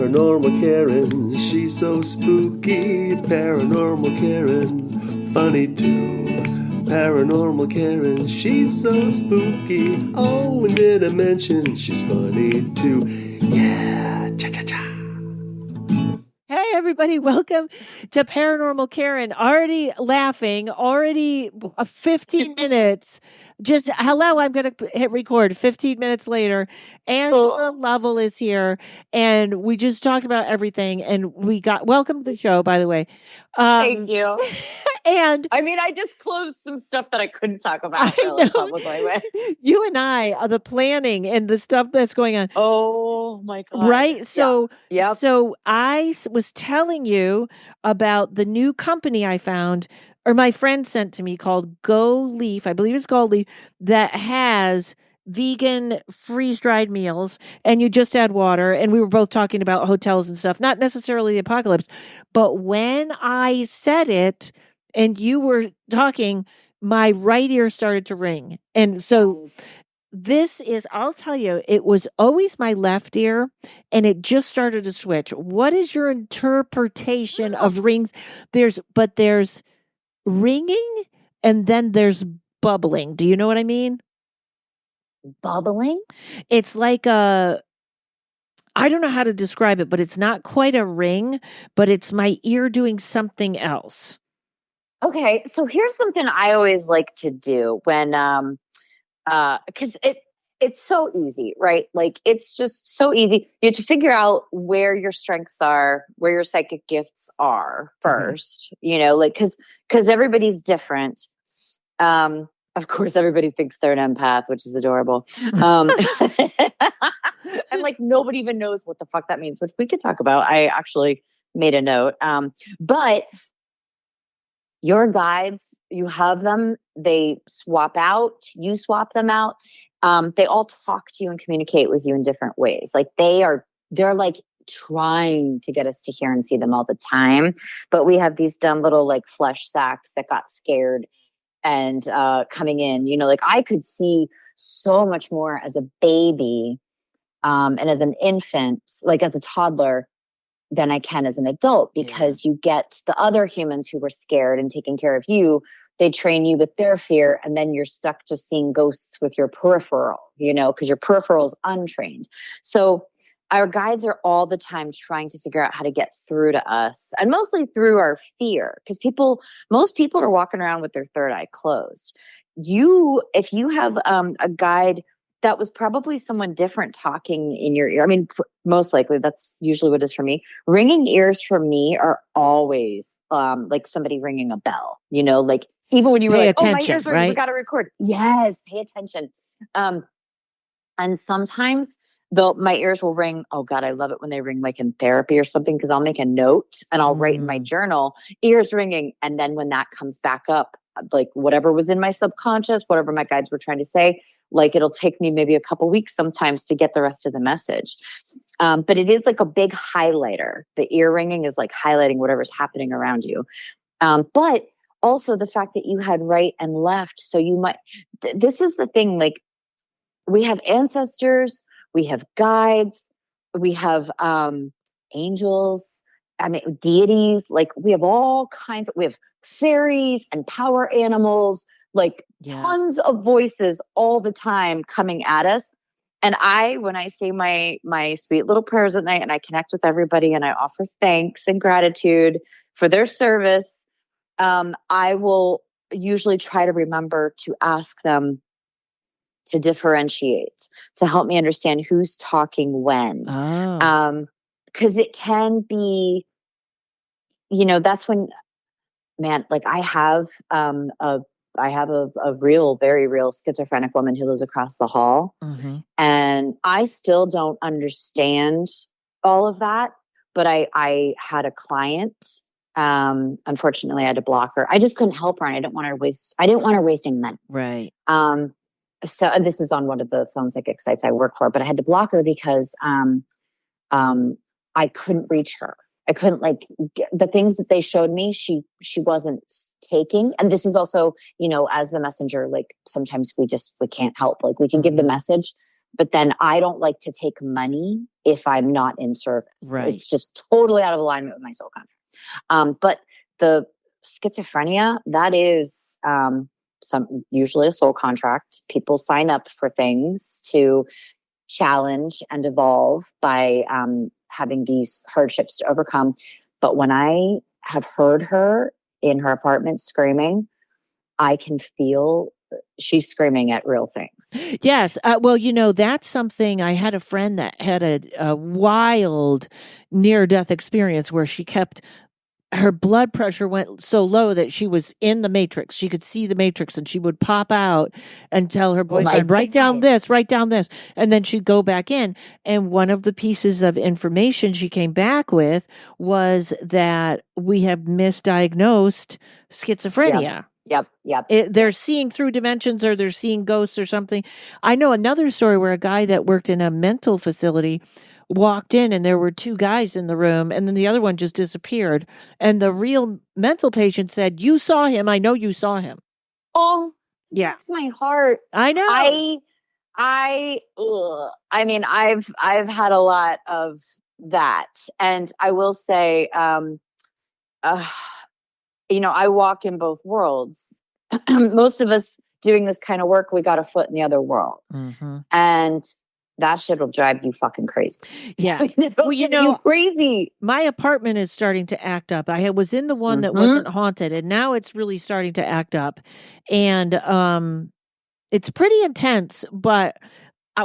Paranormal Karen, she's so spooky. Paranormal Karen, funny too. Paranormal Karen, she's so spooky. Oh, and did I mention she's funny too? Yeah, cha-cha-cha. Hey, everybody. Welcome to Paranormal Karen. Already laughing, already 15 minutes. Just, hello, I'm going to hit record 15 minutes later. Angela Lovell is here, and we just talked about everything, and welcome to the show, by the way. Thank you. And I mean, I disclosed some stuff that I couldn't talk about really publicly. You and I, the planning and the stuff that's going on. Oh my God. Right. So, yeah. So I was telling you about the new company I found, or my friend sent to me, called Go Leaf. I believe it's called Leaf, that has vegan freeze-dried meals, and you just add water. And we were both talking about hotels and stuff, not necessarily the apocalypse. But when I said it and you were talking, my right ear started to ring. And so I'll tell you, it was always my left ear, and it just started to switch. What is your interpretation of rings? There's ringing, and then there's bubbling. Do you know what I mean? Bubbling? It's like I don't know how to describe it, but it's not quite a ring, but it's my ear doing something else. Okay, so here's something I always like to do when because it's so easy, right? Like, it's just so easy. You have to figure out where your strengths are, where your psychic gifts are first, you know, like, because everybody's different. Of course, everybody thinks they're an empath, which is adorable. And like, nobody even knows what the fuck that means, which we could talk about. I actually made a note. But your guides, you have them, they swap out, you swap them out. They all talk to you and communicate with you in different ways. Like, they're like trying to get us to hear and see them all the time. But we have these dumb little like flesh sacks that got scared and coming in, you know, like, I could see so much more as a baby and as an infant, like as a toddler, than I can as an adult, because you get the other humans who were scared and taking care of you. They train you with their fear, and then you're stuck just seeing ghosts with your peripheral, you know, because your peripheral is untrained. So our guides are all the time trying to figure out how to get through to us, and mostly through our fear, because most people are walking around with their third eye closed. If you have a guide, that was probably someone different talking in your ear. I mean, most likely that's usually what it is for me. Ringing ears for me are always like somebody ringing a bell, you know, like, even when you were like, oh, my ears ring, we got to record. Yes, pay attention. And sometimes my ears will ring. Oh God, I love it when they ring like in therapy or something, because I'll make a note and I'll write in my journal, ears ringing. And then when that comes back up, like whatever was in my subconscious, whatever my guides were trying to say, like, it'll take me maybe a couple weeks sometimes to get the rest of the message. But it is like a big highlighter. The ear ringing is like highlighting whatever's happening around you. But also the fact that you had right and left. So you might, this is the thing, like, we have ancestors, we have guides, we have angels, I mean, deities, like, we have all kinds we have fairies and power animals, like tons of voices all the time coming at us. And when I say my sweet little prayers at night, and I connect with everybody and I offer thanks and gratitude for their service, I will usually try to remember to ask them to differentiate, to help me understand who's talking when. Because it can be, you know, that's when, man, like, I have a very real schizophrenic woman who lives across the hall. And I still don't understand all of that. But I had a client. Unfortunately, I had to block her. I just couldn't help her, and I didn't want her wasting money. Right. So this is on one of the phone psychic sites I work for, but I had to block her because I couldn't reach her. I couldn't, like, the things that they showed me, she wasn't taking. And this is also, you know, as the messenger, like, sometimes we can't help. Like, we can give the message, but then I don't like to take money if I'm not in service. Right. It's just totally out of alignment with my soul contract. But the schizophrenia, that is usually a soul contract. People sign up for things to challenge and evolve by having these hardships to overcome. But when I have heard her in her apartment screaming, I can feel she's screaming at real things. Yes. Well, that's something. I had a friend that had a wild near-death experience where her blood pressure went so low that she was in the matrix. She could see the matrix, and she would pop out and tell her boyfriend, write down this. And then she'd go back in. And one of the pieces of information she came back with was that we have misdiagnosed schizophrenia. Yep. They're seeing through dimensions, or they're seeing ghosts or something. I know another story where a guy that worked in a mental facility walked in, and there were two guys in the room, and then the other one just disappeared. And the real mental patient said, "You saw him. I know you saw him." Oh, yeah. That's my heart. I know. I mean, I've had a lot of that. And I will say, I walk in both worlds. Most of us doing this kind of work, we got a foot in the other world. Mm-hmm. And that shit will drive you fucking crazy. Yeah. You crazy. My apartment is starting to act up. I was in the one that wasn't haunted, and now it's really starting to act up. And it's pretty intense, but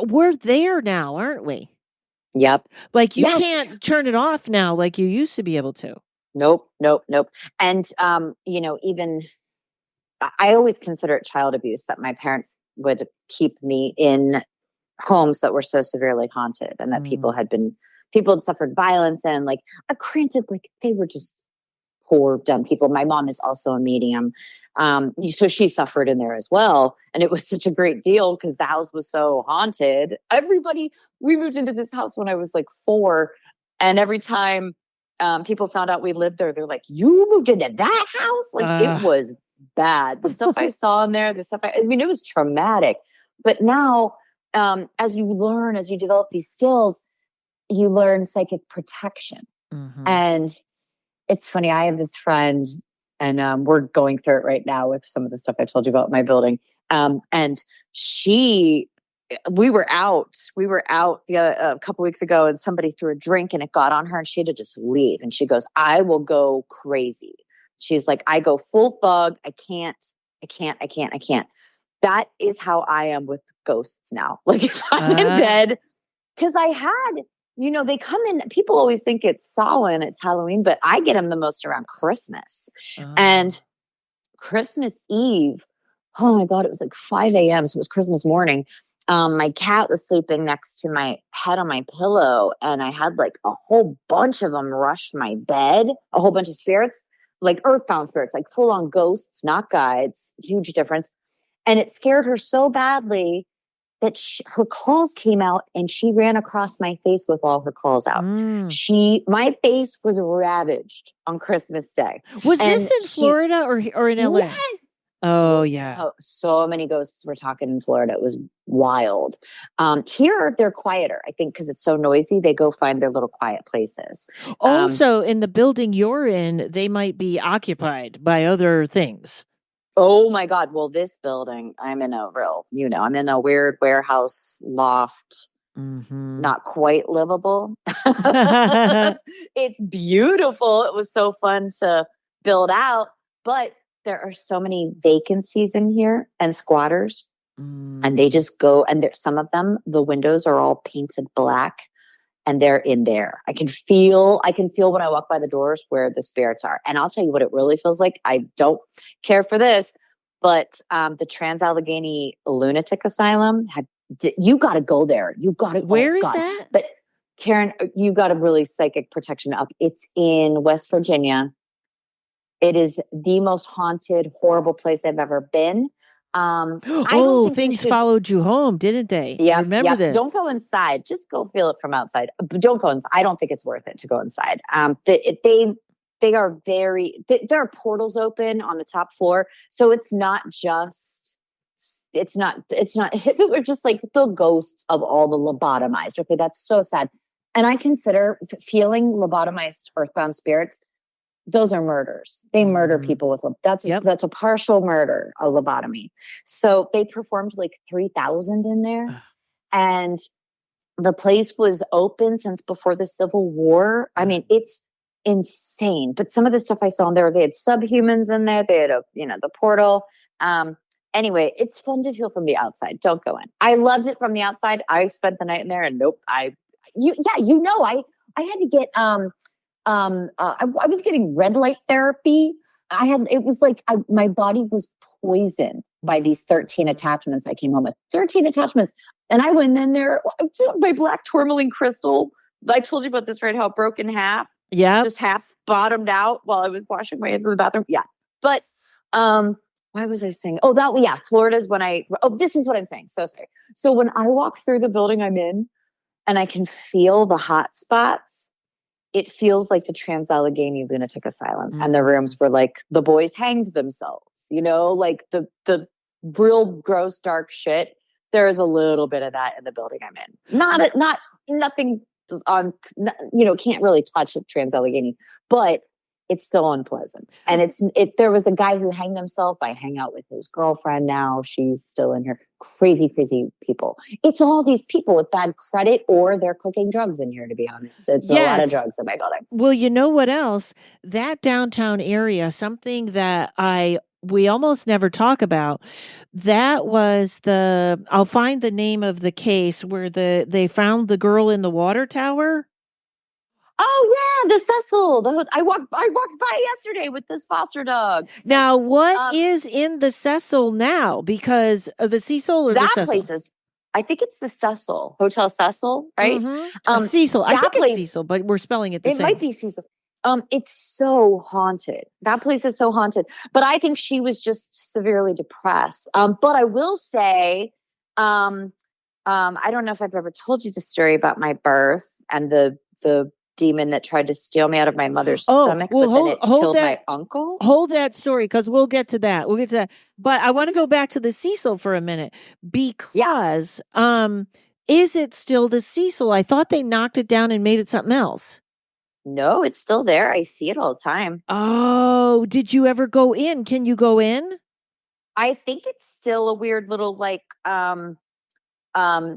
we're there now, aren't we? Yep. Like you can't turn it off now like you used to be able to. Nope. And, even I always consider it child abuse that my parents would keep me in homes that were so severely haunted, and that people had suffered violence, and granted, they were just poor, dumb people. My mom is also a medium. So she suffered in there as well. And it was such a great deal because the house was so haunted. We moved into this house when I was 4. And every time people found out we lived there, they're like, "You moved into that house?" It was bad. The stuff I saw in there, it was traumatic. But now, as you develop these skills, you learn psychic protection. Mm-hmm. And it's funny, I have this friend, and we're going through it right now with some of the stuff I told you about in my building. And we were out a couple weeks ago, and somebody threw a drink and it got on her, and she had to just leave. And she goes, "I will go crazy." She's like, "I go full thug. I can't. That is how I am with ghosts now. If I'm in bed, because I had, they come in, people always think it's Samhain, it's Halloween, but I get them the most around Christmas. And Christmas Eve, oh my God, it was 5 a.m. So it was Christmas morning. My cat was sleeping next to my head on my pillow, and I had a whole bunch of them rush my bed, a whole bunch of spirits, earthbound spirits, full on ghosts, not guides, huge difference. And it scared her so badly that her claws came out, and she ran across my face with all her claws out. My face was ravaged on Christmas Day. Was this in Florida or in LA? Yeah. Oh, yeah. Oh, so many ghosts were talking in Florida. It was wild. Here, they're quieter, I think, because it's so noisy. They go find their little quiet places. Also, in the building you're in, they might be occupied by other things. Oh my God. Well, this building, I'm in I'm in a weird warehouse loft, not quite livable. It's beautiful. It was so fun to build out, but there are so many vacancies in here and squatters, and they just go, and some of them, the windows are all painted black, and they're in there. I can feel when I walk by the doors where the spirits are. And I'll tell you what it really feels like. I don't care for this, but the Trans-Allegheny Lunatic Asylum, you got to go there. You got to. Where is that? But Karen, you got to really psychic protection up. It's in West Virginia. It is the most haunted, horrible place I've ever been. Things followed you home, didn't they? Yeah. Remember this. Don't go inside. Just go feel it from outside. But don't go inside. I don't think it's worth it to go inside. They are there are portals open on the top floor. So it's not just it's not, if it were just like the ghosts of all the lobotomized. Okay. That's so sad. And I consider feeling lobotomized earthbound spirits, those are murders. They murder people with, that's a partial murder, a lobotomy. So they performed like 3,000 in there. And the place was open since before the Civil War. I mean, it's insane. But some of the stuff I saw in there, they had subhumans in there. They had the portal. Anyway, it's fun to feel from the outside. Don't go in. I loved it from the outside. I spent the night in there, and nope. I had to get I was getting red light therapy. It was like my body was poisoned by these 13 attachments I came home with. 13 attachments. And I went in there, my black tourmaline crystal. I told you about this, right? How it broke in half. Yeah. Just half bottomed out while I was washing my hands in the bathroom. Yeah. But why was I saying? Florida's when this is what I'm saying. So sorry. So when I walk through the building I'm in and I can feel the hot spots, it feels like the Trans-Allegheny Lunatic Asylum. And the rooms were like the boys hanged themselves, like the real gross, dark shit. There is a little bit of that in the building I'm in. Nothing can't really touch the Trans-Allegheny, but it's still unpleasant. And there was a guy who hanged himself. I hang out with his girlfriend now. She's still in here. Crazy, crazy people. It's all these people with bad credit, or they're cooking drugs in here, to be honest. It's a lot of drugs in my building. Well, you know what else? That downtown area, something that we almost never talk about. That was I'll find the name of the case where they found the girl in the water tower. Oh yeah, the Cecil. I walked by yesterday with this foster dog. Now, what is in the Cecil now? Because of the Cecil or the Cecil? That place is, I think it's the Cecil, Hotel Cecil, right? Mm-hmm. Cecil. I think it's Cecil, but we're spelling it the same. It might be Cecil. It's so haunted. That place is so haunted. But I think she was just severely depressed. But I will say, I don't know if I've ever told you the story about my birth and the demon that tried to steal me out of my mother's stomach, but then it killed my uncle. Hold that story, because we'll get to that. But I want to go back to the Cecil for a minute, because is it still the Cecil? I thought they knocked it down and made it something else. No, it's still there. I see it all the time. Oh, did you ever go in? Can you go in? I think it's still a weird little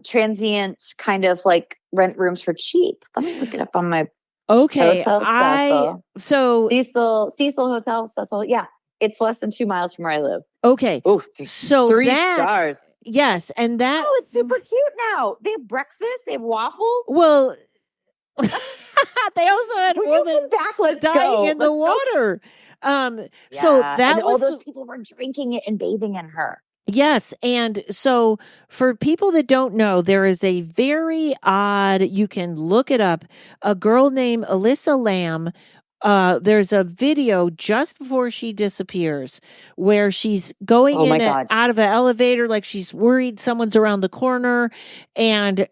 transient kind of like rent rooms for cheap. Let me look it up on my Hotel Cecil. Cecil Hotel Cecil. Yeah, it's less than 2 miles from where I live. Okay, so 3 stars. Yes, and that it's super cute now. They have breakfast. They have waffle. Well, they also had women dying in the water. So that all those people were drinking it and bathing in her. Yes. And so for people that don't know, there is a very odd, you can look it up, a girl named Alyssa Lamb. There's a video just before she disappears where she's going out of an elevator, like she's worried someone's around the corner, and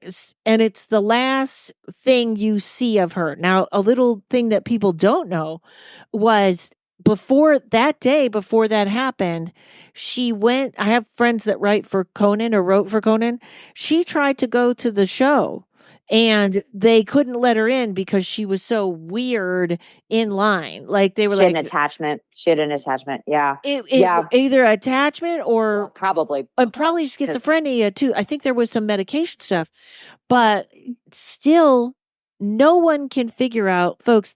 it's the last thing you see of her. Now, a little thing that people don't know was before that happened, I have friends that write for Conan or wrote for Conan. She tried to go to the show and they couldn't let her in because she was so weird in line. Like they were She had an attachment. Yeah. Either attachment or probably schizophrenia too. I think there was some medication stuff, but still no one can figure out, folks.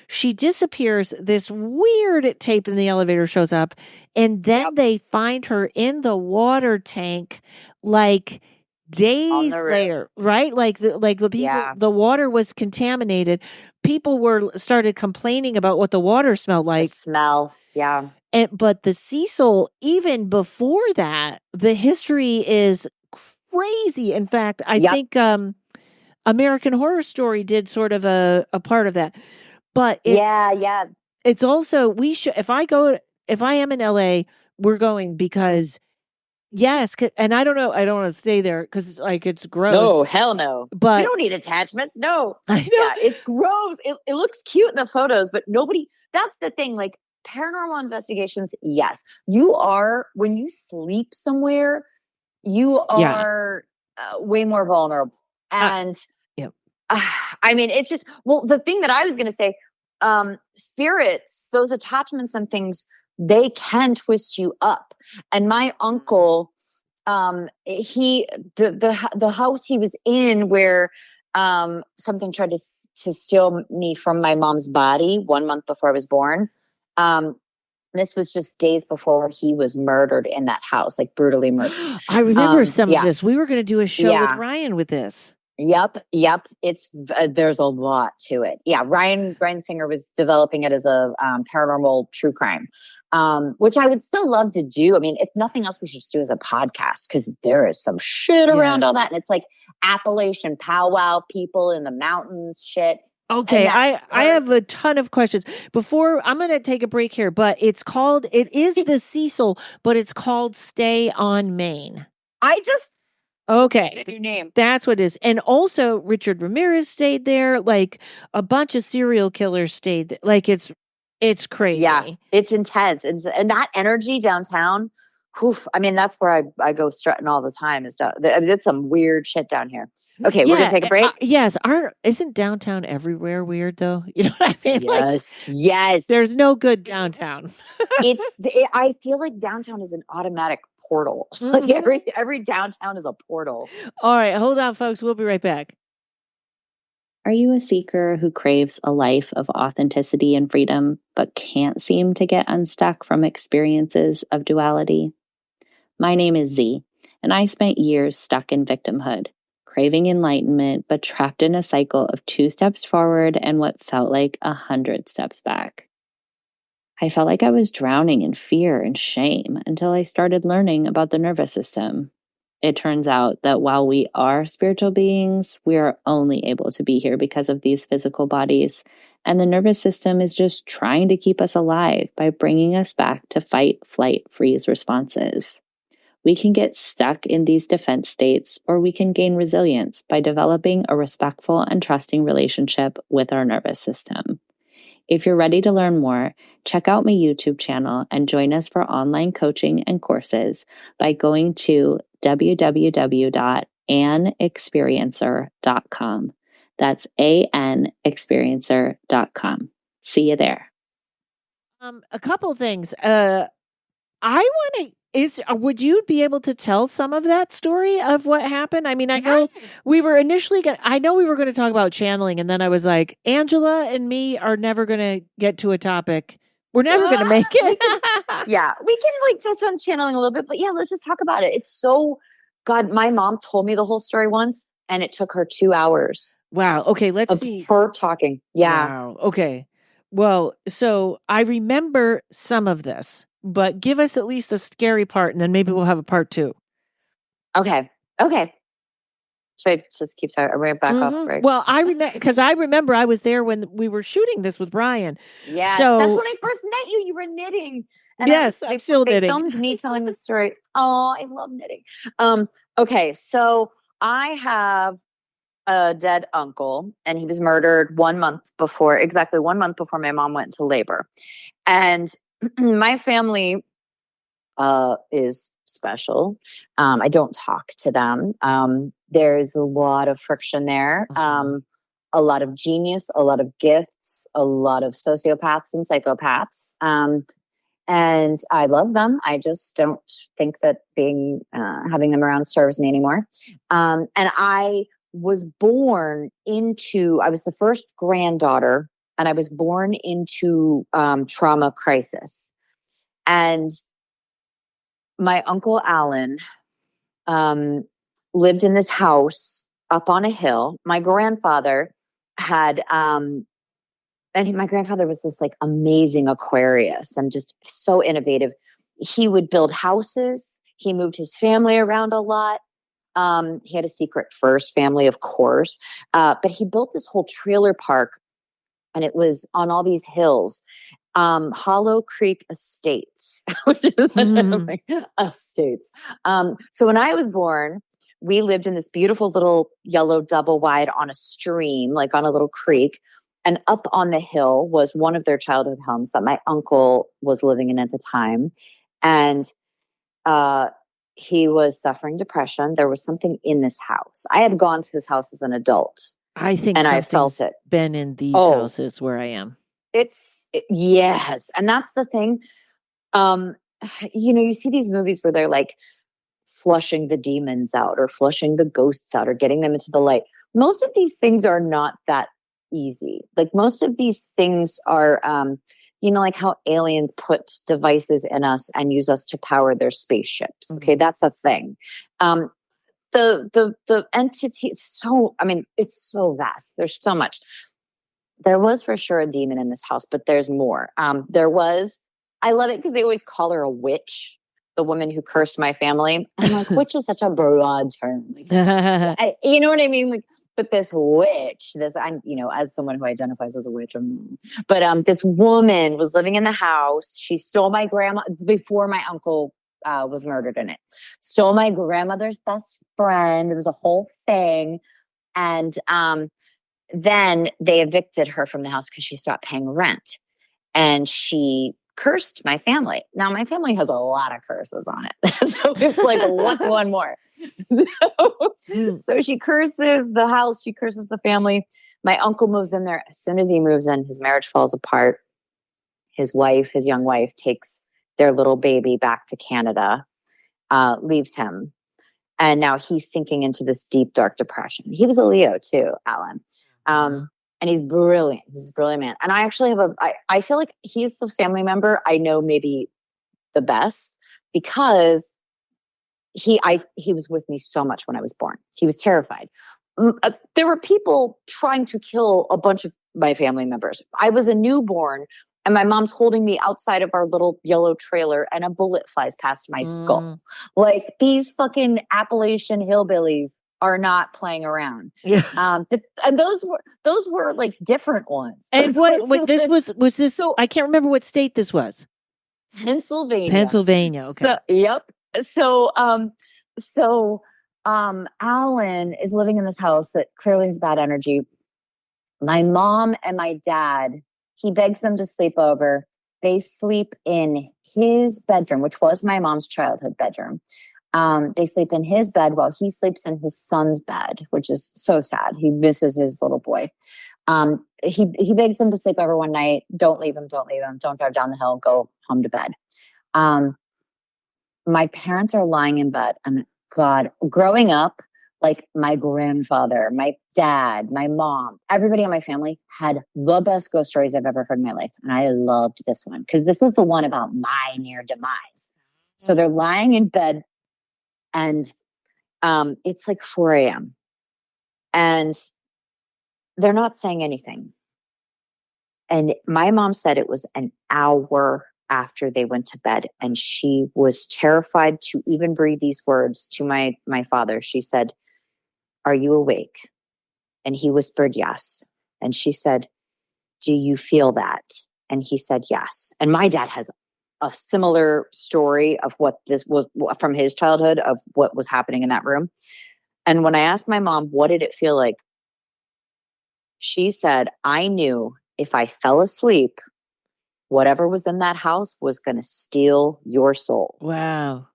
She disappears. This weird tape in the elevator shows up, and then they find her in the water tank, like days later, right? Like the people, the water was contaminated. People started complaining about what the water smelled like. The smell, yeah. But the Cecil, even before that, the history is crazy. In fact, I think American Horror Story did sort of a part of that. But it's also, if I am in LA, we're going because and I don't know, I don't want to stay there because it's gross. No, hell no. But we don't need attachments. No. I know. Yeah, it's gross. It looks cute in the photos, but that's the thing. Like paranormal investigations, yes. When you sleep somewhere, you Yeah. are way more vulnerable. And Yep. I mean, it's just, well, the thing that I was going to say, spirits, those attachments and things, they can twist you up. And my uncle, the house he was in where something tried to steal me from my mom's body 1 month before I was born. This was just days before he was murdered in that house, like brutally murdered. I remember some yeah. of this. We were going to do a show with Yeah. Ryan with this. Yep. It's there's a lot to it. Yeah, Ryan Singer was developing it as a paranormal true crime, which I would still love to do. I mean, if nothing else, we should just do as a podcast because there is some shit around all that, and it's like Appalachian powwow people in the mountains, shit. Okay, I have a ton of questions. Before I'm going to take a break here, but it is the Cecil, but it's called Stay on Main. Okay. New name. That's what it is. And also Richard Ramirez stayed there, like a bunch of serial killers stayed there. Like it's crazy. Yeah, it's intense. And that energy downtown, I mean, that's where I go strutting all the time and stuff. It's some weird shit down here. Okay, we're gonna take a break. Yes, isn't downtown everywhere weird though? You know what I mean? Yes, yes. There's no good downtown. I feel like downtown is an automatic portal. Like every downtown is a portal. All right, hold on, folks. We'll be right back. Are you a seeker who craves a life of authenticity and freedom, but can't seem to get unstuck from experiences of duality? My name is Z, and I spent years stuck in victimhood, craving enlightenment, but trapped in a cycle of 2 steps forward and what felt like 100 steps back. I felt like I was drowning in fear and shame until I started learning about the nervous system. It turns out that while we are spiritual beings, we are only able to be here because of these physical bodies, and the nervous system is just trying to keep us alive by bringing us back to fight, flight, freeze responses. We can get stuck in these defense states, or we can gain resilience by developing a respectful and trusting relationship with our nervous system. If you're ready to learn more, check out my YouTube channel and join us for online coaching and courses by going to www.anexperiencer.com. That's anexperiencer.com. See you there. A couple things. Would you be able to tell some of that story of what happened? I mean, I know we were initially going to talk about channeling, and then I was like, Angela and me are never going to get to a topic. We're never going to make it. Yeah, we can like touch on channeling a little bit, but yeah, let's just talk about it. It's so, God, my mom told me the whole story once, and it took her 2 hours. Wow. Okay, let's see. Her talking. Yeah. Wow. Okay. Well, so I remember some of this, but give us at least a scary part, and then maybe we'll have a part 2. Okay. Should I just keep talking? I'm right back off. Right? Well, I remember I was there when we were shooting this with Brian. Yeah, so that's when I first met you. You were knitting. And I'm still knitting. They filmed me telling the story. Oh, I love knitting. Okay, so I have a dead uncle, and he was murdered exactly 1 month before my mom went into labor. And my family is special. I don't talk to them. There's a lot of friction there. A lot of genius, a lot of gifts, a lot of sociopaths and psychopaths. And I love them. I just don't think that having them around serves me anymore. And I was I was the first granddaughter, and I was born into trauma crisis. And my Uncle Alan lived in this house up on a hill. My grandfather my grandfather was this like amazing Aquarius and just so innovative. He would build houses. He moved his family around a lot. He had a secret first family, of course. But he built this whole trailer park, and it was on all these hills. Hollow Creek Estates, which is estates. So when I was born, we lived in this beautiful little yellow double wide on a stream, like on a little creek. And up on the hill was one of their childhood homes that my uncle was living in at the time. And he was suffering depression. There was something in this house. I had gone to his house as an adult. I think and I felt something's it. been in these Oh. houses where I am. Yes. And that's the thing. You see these movies where they're like flushing the demons out or flushing the ghosts out or getting them into the light. Most of these things are not that easy. Like most of these things are, like how aliens put devices in us and use us to power their spaceships. Okay. That's the thing. The entity, it's so vast. There's so much. There was for sure a demon in this house, but there's more. I love it because they always call her a witch, the woman who cursed my family. I'm like, witch is such a broad term. Like, you know what I mean? Like, but this witch, as someone who identifies as a witch, this woman was living in the house. She stole my grandma before my uncle was murdered in it. Stole my grandmother's best friend. It was a whole thing. And then they evicted her from the house because she stopped paying rent. And she cursed my family. Now, my family has a lot of curses on it. So it's like, what's one more? So she curses the house. She curses the family. My uncle moves in there. As soon as he moves in, his marriage falls apart. His young wife, takes their little baby back to Canada, leaves him. And now he's sinking into this deep, dark depression. He was a Leo too, Alan. And he's brilliant. He's a brilliant man. And I actually I feel like he's the family member I know maybe the best because he was with me so much when I was born. He was terrified. There were people trying to kill a bunch of my family members. I was a newborn and my mom's holding me outside of our little yellow trailer and a bullet flies past my skull. Like these fucking Appalachian hillbillies are not playing around. Yes. And those were like different ones. And what this was this? So I can't remember what state this was. Pennsylvania. Okay. So, yep. So Alan is living in this house that clearly has bad energy. My mom and my dad, he begs them to sleep over. They sleep in his bedroom, which was my mom's childhood bedroom. They sleep in his bed while he sleeps in his son's bed, which is so sad. He misses his little boy. He begs him to sleep over one night. Don't leave him. Don't drive down the hill. Go home to bed. My parents are lying in bed. And God, growing up, like my grandfather, my dad, my mom, everybody in my family had the best ghost stories I've ever heard in my life. And I loved this one because this is the one about my near demise. So they're lying in bed and it's like 4 a.m. and they're not saying anything. And my mom said it was an hour after they went to bed and she was terrified to even breathe these words to my father. She said, "Are you awake?" And he whispered, "Yes." And she said, "Do you feel that?" And he said, "Yes." And my dad has a similar story of what this was from his childhood of what was happening in that room. And when I asked my mom, what did it feel like? She said, "I knew if I fell asleep, whatever was in that house was going to steal your soul." Wow.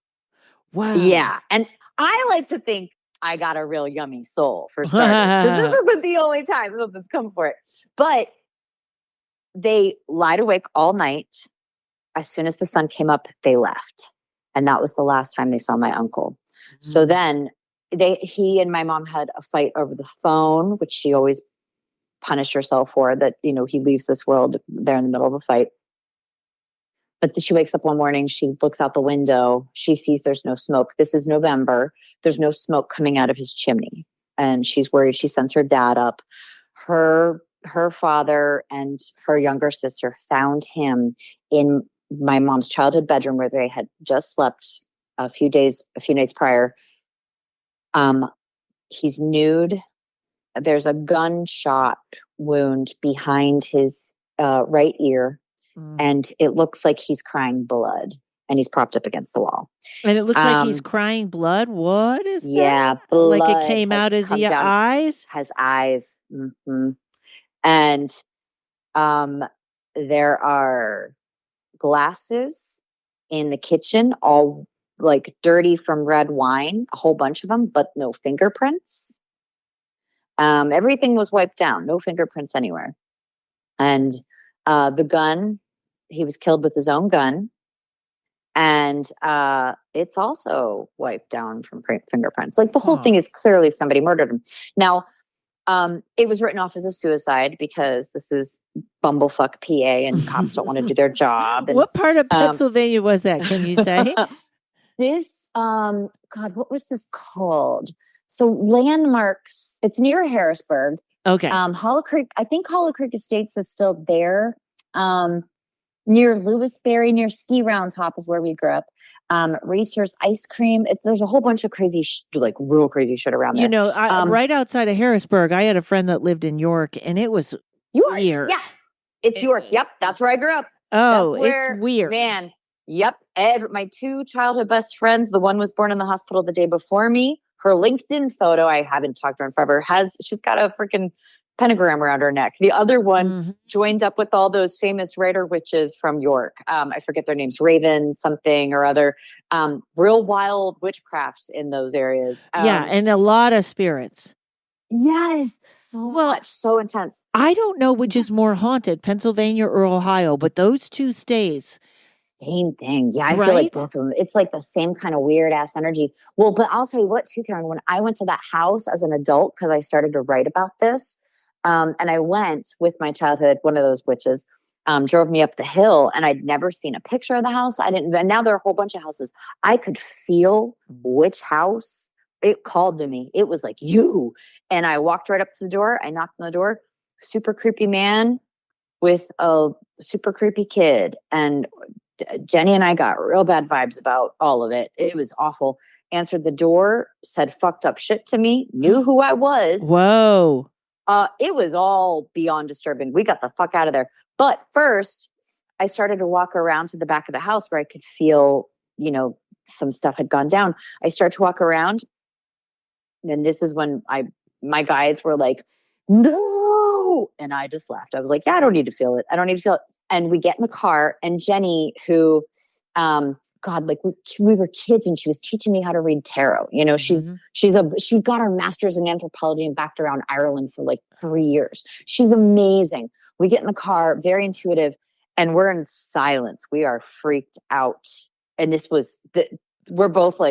Yeah. And I like to think I got a real yummy soul for starters, because this isn't the only time something's come for it. But they lied awake all night. As soon as the sun came up, they left. And that was the last time they saw my uncle. So then he and my mom had a fight over the phone, which she always punished herself for, that, he leaves this world. They're in the middle of a fight. But she wakes up one morning, she looks out the window, she sees there's no smoke. This is November. There's no smoke coming out of his chimney. And she's worried. She sends her dad up. Her father and her younger sister found him in my mom's childhood bedroom where they had just slept a few nights prior. He's nude. There's a gunshot wound behind his right ear. And it looks like he's crying blood and he's propped up against the wall. And it looks like he's crying blood. What is that? Yeah. Blood like it came out as the eyes? Has eyes. Mm-hmm. And there are glasses in the kitchen, all like dirty from red wine, a whole bunch of them, but no fingerprints. Everything was wiped down, no fingerprints anywhere. And the gun, he was killed with his own gun. And it's also wiped down from fingerprints. Like the whole thing is clearly somebody murdered him. Now, it was written off as a suicide because this is bumblefuck PA and cops don't want to do their job. And, what part of Pennsylvania was that? Can you say? This, God, what was this called? So Landmarks, it's near Harrisburg. Okay. Hollow Creek, I think Hollow Creek Estates is still there. Near Lewisberry, near Ski Round Top is where we grew up. Racers Ice Cream. There's a whole bunch of crazy, like real crazy shit around there. You know, right outside of Harrisburg, I had a friend that lived in York, and it was weird. Yeah, it's York. Yep, that's where I grew up. Oh, it's weird. Man, yep. My two childhood best friends, the one was born in the hospital the day before me. Her LinkedIn photo, I haven't talked to her in forever, she's got a freaking pentagram around her neck. The other one joined up with all those famous writer witches from York. I forget their names, Raven something or other. Real wild witchcrafts in those areas. Yeah, and a lot of spirits. Yes. So intense. I don't know which is more haunted, Pennsylvania or Ohio, but those two states. Same thing. Yeah, I feel like both of them. It's like the same kind of weird ass energy. Well, but I'll tell you what too, Karen, when I went to that house as an adult, because I started to write about this, and I went with my childhood, one of those witches, drove me up the hill, and I'd never seen a picture of the house. And now there are a whole bunch of houses. I could feel which house it called to me. It was like, you. And I walked right up to the door. I knocked on the door. Super creepy man with a super creepy kid. And Jenny and I got real bad vibes about all of it. It was awful. Answered the door, said fucked up shit to me, knew who I was. Whoa. It was all beyond disturbing. We got the fuck out of there. But first, I started to walk around to the back of the house where I could feel, some stuff had gone down. I started to walk around. And this is when my guides were like, no. And I just laughed. I was like, yeah, I don't need to feel it. And we get in the car, and Jenny, who, we were kids, and she was teaching me how to read tarot. She got her master's in anthropology and backed around Ireland for like 3 years. She's amazing. We get in the car, very intuitive, and we're in silence. We are freaked out. And this was we're both like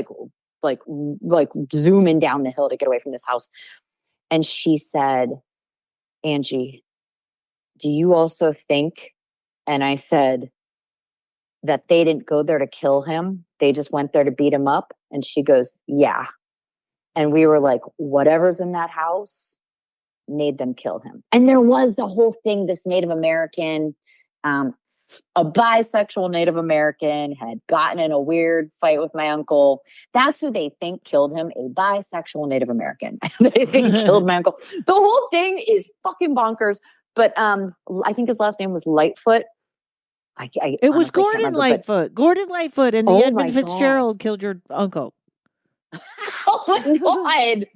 zooming down the hill to get away from this house. And she said, Angie, do you also think? And I said, that they didn't go there to kill him. They just went there to beat him up. And she goes, yeah. And we were like, whatever's in that house made them kill him. And there was the whole thing, this Native American, a bisexual Native American had gotten in a weird fight with my uncle. That's who they think killed him, a bisexual Native American. They think killed my uncle. The whole thing is fucking bonkers. But I think his last name was Lightfoot. It was Gordon Lightfoot. Gordon Lightfoot and the Edmund Fitzgerald killed your uncle. Oh my God.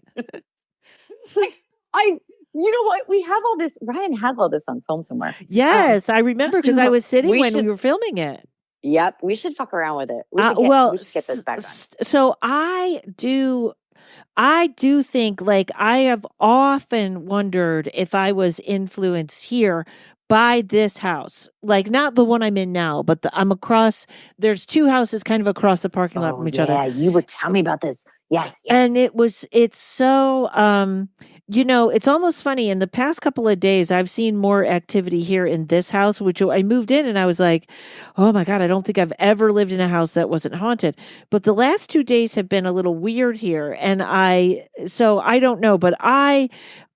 You know what? We have all this. Ryan has all this on film somewhere. Yes, I remember because I was sitting when we were filming it. Yep. We should fuck around with it. We should get this back on. So I do think, like, I have often wondered if I was influenced here by this house, like not the one I'm in now, but I'm across. There's two houses kind of across the parking lot from each other. Yeah, you were telling me about this. Yes. And it's so, it's almost funny. In the past couple of days, I've seen more activity here in this house, which I moved in and I was like, oh my God, I don't think I've ever lived in a house that wasn't haunted. But the last 2 days have been a little weird here. And so I don't know, but I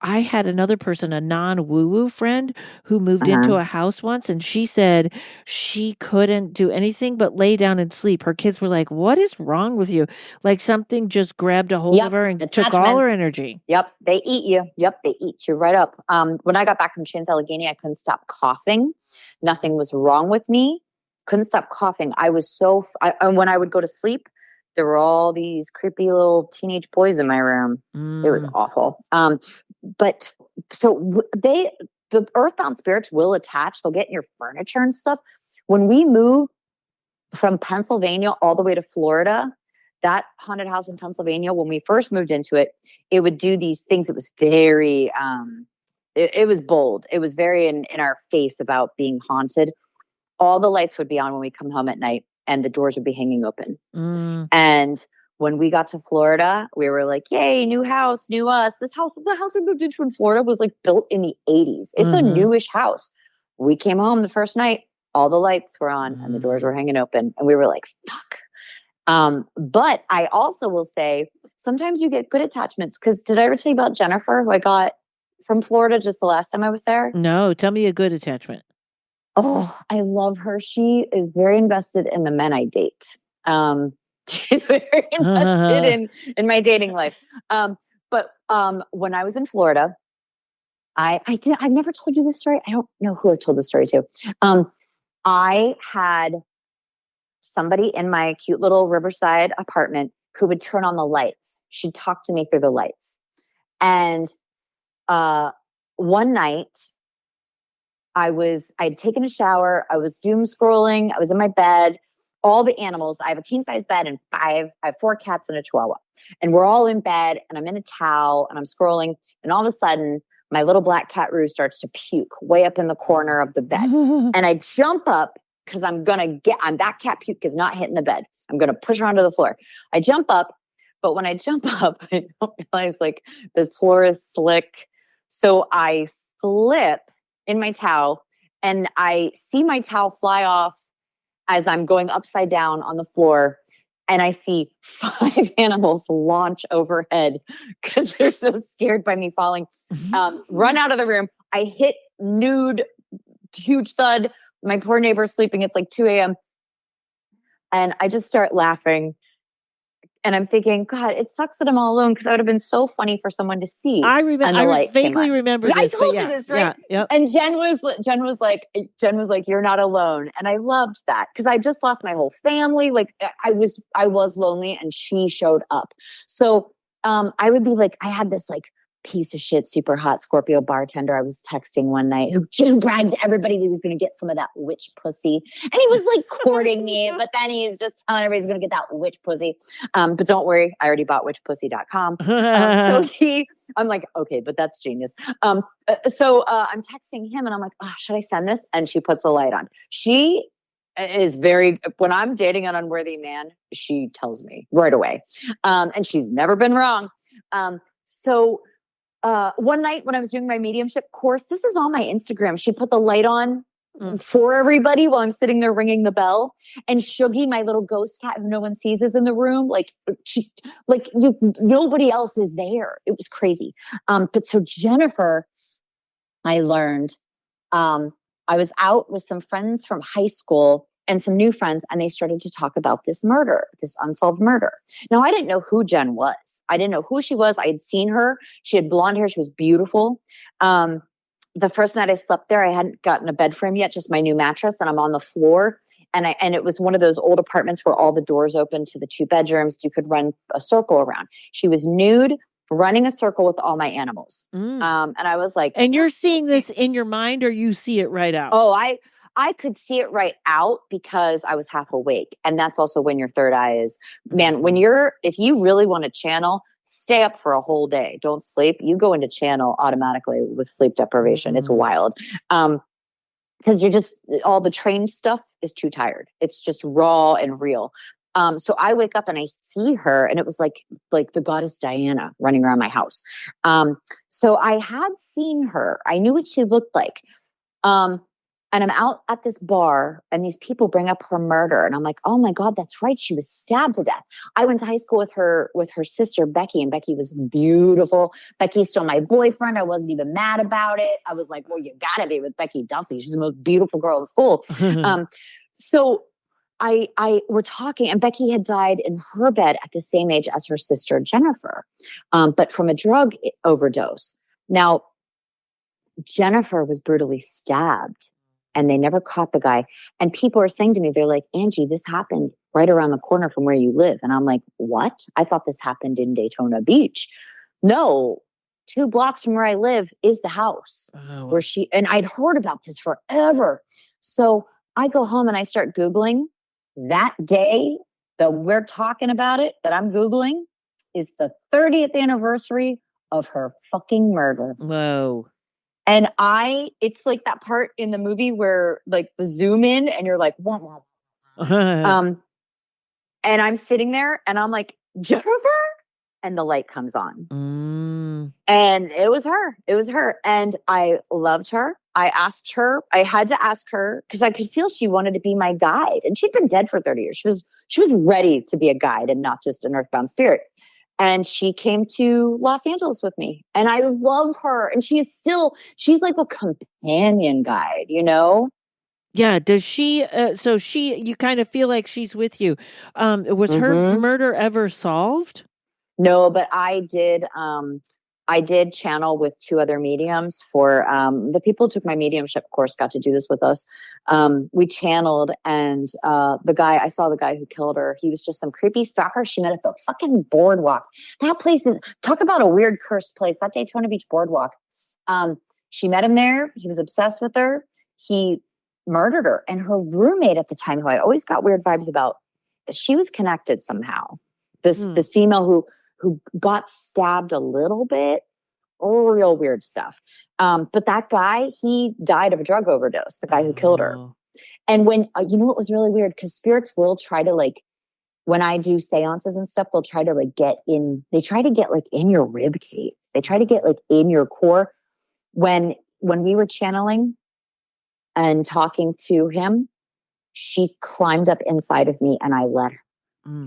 had another person, a non-woo-woo friend who moved into a house once, and she said she couldn't do anything but lay down and sleep. Her kids were like, what is wrong with you? Like something just grabbed a hold of her and took all her energy. Yep. They eat you. Yep. They eat you right up. When I got back from Trans-Allegheny, I couldn't stop coughing. Nothing was wrong with me. Couldn't stop coughing. I was and when I would go to sleep, there were all these creepy little teenage boys in my room. It was awful. But so the earthbound spirits will attach. They'll get in your furniture and stuff. When we moved from Pennsylvania all the way to Florida, that haunted house in Pennsylvania, when we first moved into it, it would do these things. It was very, it was bold. It was very in our face about being haunted. All the lights would be on when we come home at night and the doors would be hanging open. And when we got to Florida, we were like, yay, new house, new us. The house we moved into in Florida was like built in the 80s. It's a newish house. We came home the first night, all the lights were on and the doors were hanging open. And we were like, fuck. But I also will say, sometimes you get good attachments. Because did I ever tell you about Jennifer, who I got from Florida just the last time I was there? No, tell me a good attachment. Oh, I love her. She is very invested in the men I date. She's very invested in my dating life. But when I was in Florida, I've never told you this story. I don't know who I told this story to. I had somebody in my cute little Riverside apartment who would turn on the lights. She'd talk to me through the lights. And one night I'd taken a shower. I was doom scrolling. I was in my bed. All the animals, I have a king size bed and I have 4 cats and a chihuahua. And we're all in bed and I'm in a towel and I'm scrolling. And all of a sudden, my little black cat Roo starts to puke way up in the corner of the bed. And I jump up because that cat puke is not hitting the bed. I'm going to push her onto the floor. I jump up, but when I jump up, I don't realize like the floor is slick. So I slip in my towel and I see my towel fly off as I'm going upside down on the floor. And I see 5 animals launch overhead because they're so scared by me falling. Run out of the room. I hit nude, huge thud. My poor neighbor's sleeping. It's like 2 a.m. And I just start laughing. And I'm thinking, God, it sucks that I'm all alone because that would have been so funny for someone to see. I vaguely remember this. I told you this, right? Yeah, yep. And Jen was like, you're not alone. And I loved that because I just lost my whole family. Like I was lonely and she showed up. So I would be like, I had this like piece of shit, super hot Scorpio bartender I was texting one night who bragged to everybody that he was going to get some of that witch pussy. And he was like courting me, but then he's just telling everybody he's going to get that witch pussy. But don't worry, I already bought witchpussy.com. I'm like, okay, but that's genius. So I'm texting him and I'm like, oh, should I send this? And she puts the light on. She is when I'm dating an unworthy man, she tells me right away. And she's never been wrong. So one night when I was doing my mediumship course, this is on my Instagram. She put the light on for everybody while I'm sitting there ringing the bell. And Shuggy, my little ghost cat who no one sees, is in the room. Nobody else is there. It was crazy. But so Jennifer, I learned, I was out with some friends from high school and some new friends, and they started to talk about this murder, this unsolved murder. Now, I didn't know who Jen was. I didn't know who she was. I had seen her. She had blonde hair. She was beautiful. The first night I slept there, I hadn't gotten a bed frame yet, just my new mattress, and I'm on the floor. And it was one of those old apartments where all the doors open to the 2 bedrooms. You could run a circle around. She was nude, running a circle with all my animals. And I was like... And you're seeing this in your mind or you see it right out? Oh, I could see it right out because I was half awake. And that's also when your third eye is, man, if you really want to channel, stay up for a whole day. Don't sleep. You go into channel automatically with sleep deprivation. It's wild. Because all the trained stuff is too tired. It's just raw and real. So I wake up and I see her and it was like the goddess Diana running around my house. So I had seen her. I knew what she looked like. And I'm out at this bar and these people bring up her murder. And I'm like, oh my God, that's right. She was stabbed to death. I went to high school with her sister, Becky, and Becky was beautiful. Becky's still my boyfriend. I wasn't even mad about it. I was like, well, you gotta be with Becky Duffy. She's the most beautiful girl in school. So we're talking, and Becky had died in her bed at the same age as her sister, Jennifer, but from a drug overdose. Now, Jennifer was brutally stabbed. And they never caught the guy. And people are saying to me, they're like, Angie, this happened right around the corner from where you live. And I'm like, what? I thought this happened in Daytona Beach. No, 2 blocks from where I live is the house where and I'd heard about this forever. So I go home and I start Googling that day. that we're talking about it, that I'm Googling, is the 30th anniversary of her fucking murder. Whoa. And it's like that part in the movie where like the zoom in and you're like, wah, wah, wah. And I'm sitting there and I'm like, Jennifer? And the light comes on. And it was her. It was her. And I loved her. I had to ask her because I could feel she wanted to be my guide. And she'd been dead for 30 years. She was ready to be a guide and not just an earthbound spirit. And she came to Los Angeles with me. And I love her. And she's like a companion guide, you know? Yeah. Does she, you kind of feel like she's with you. Was her murder ever solved? No, but I did channel with 2 other mediums for the people who took my mediumship course got to do this with us. We channeled and I saw the guy who killed her. He was just some creepy stalker she met at the fucking boardwalk. That place talk about a weird cursed place, that Daytona Beach boardwalk. She met him there. He was obsessed with her. He murdered her. And her roommate at the time, who I always got weird vibes about, she was connected somehow. This female who got stabbed a little bit, real weird stuff. But that guy, he died of a drug overdose, the guy who killed her. And when, you know what was really weird? Because spirits will try to like, when I do seances and stuff, they'll try to like they try to get like in your rib cage. They try to get like in your core. When we were channeling and talking to him, she climbed up inside of me and I let her.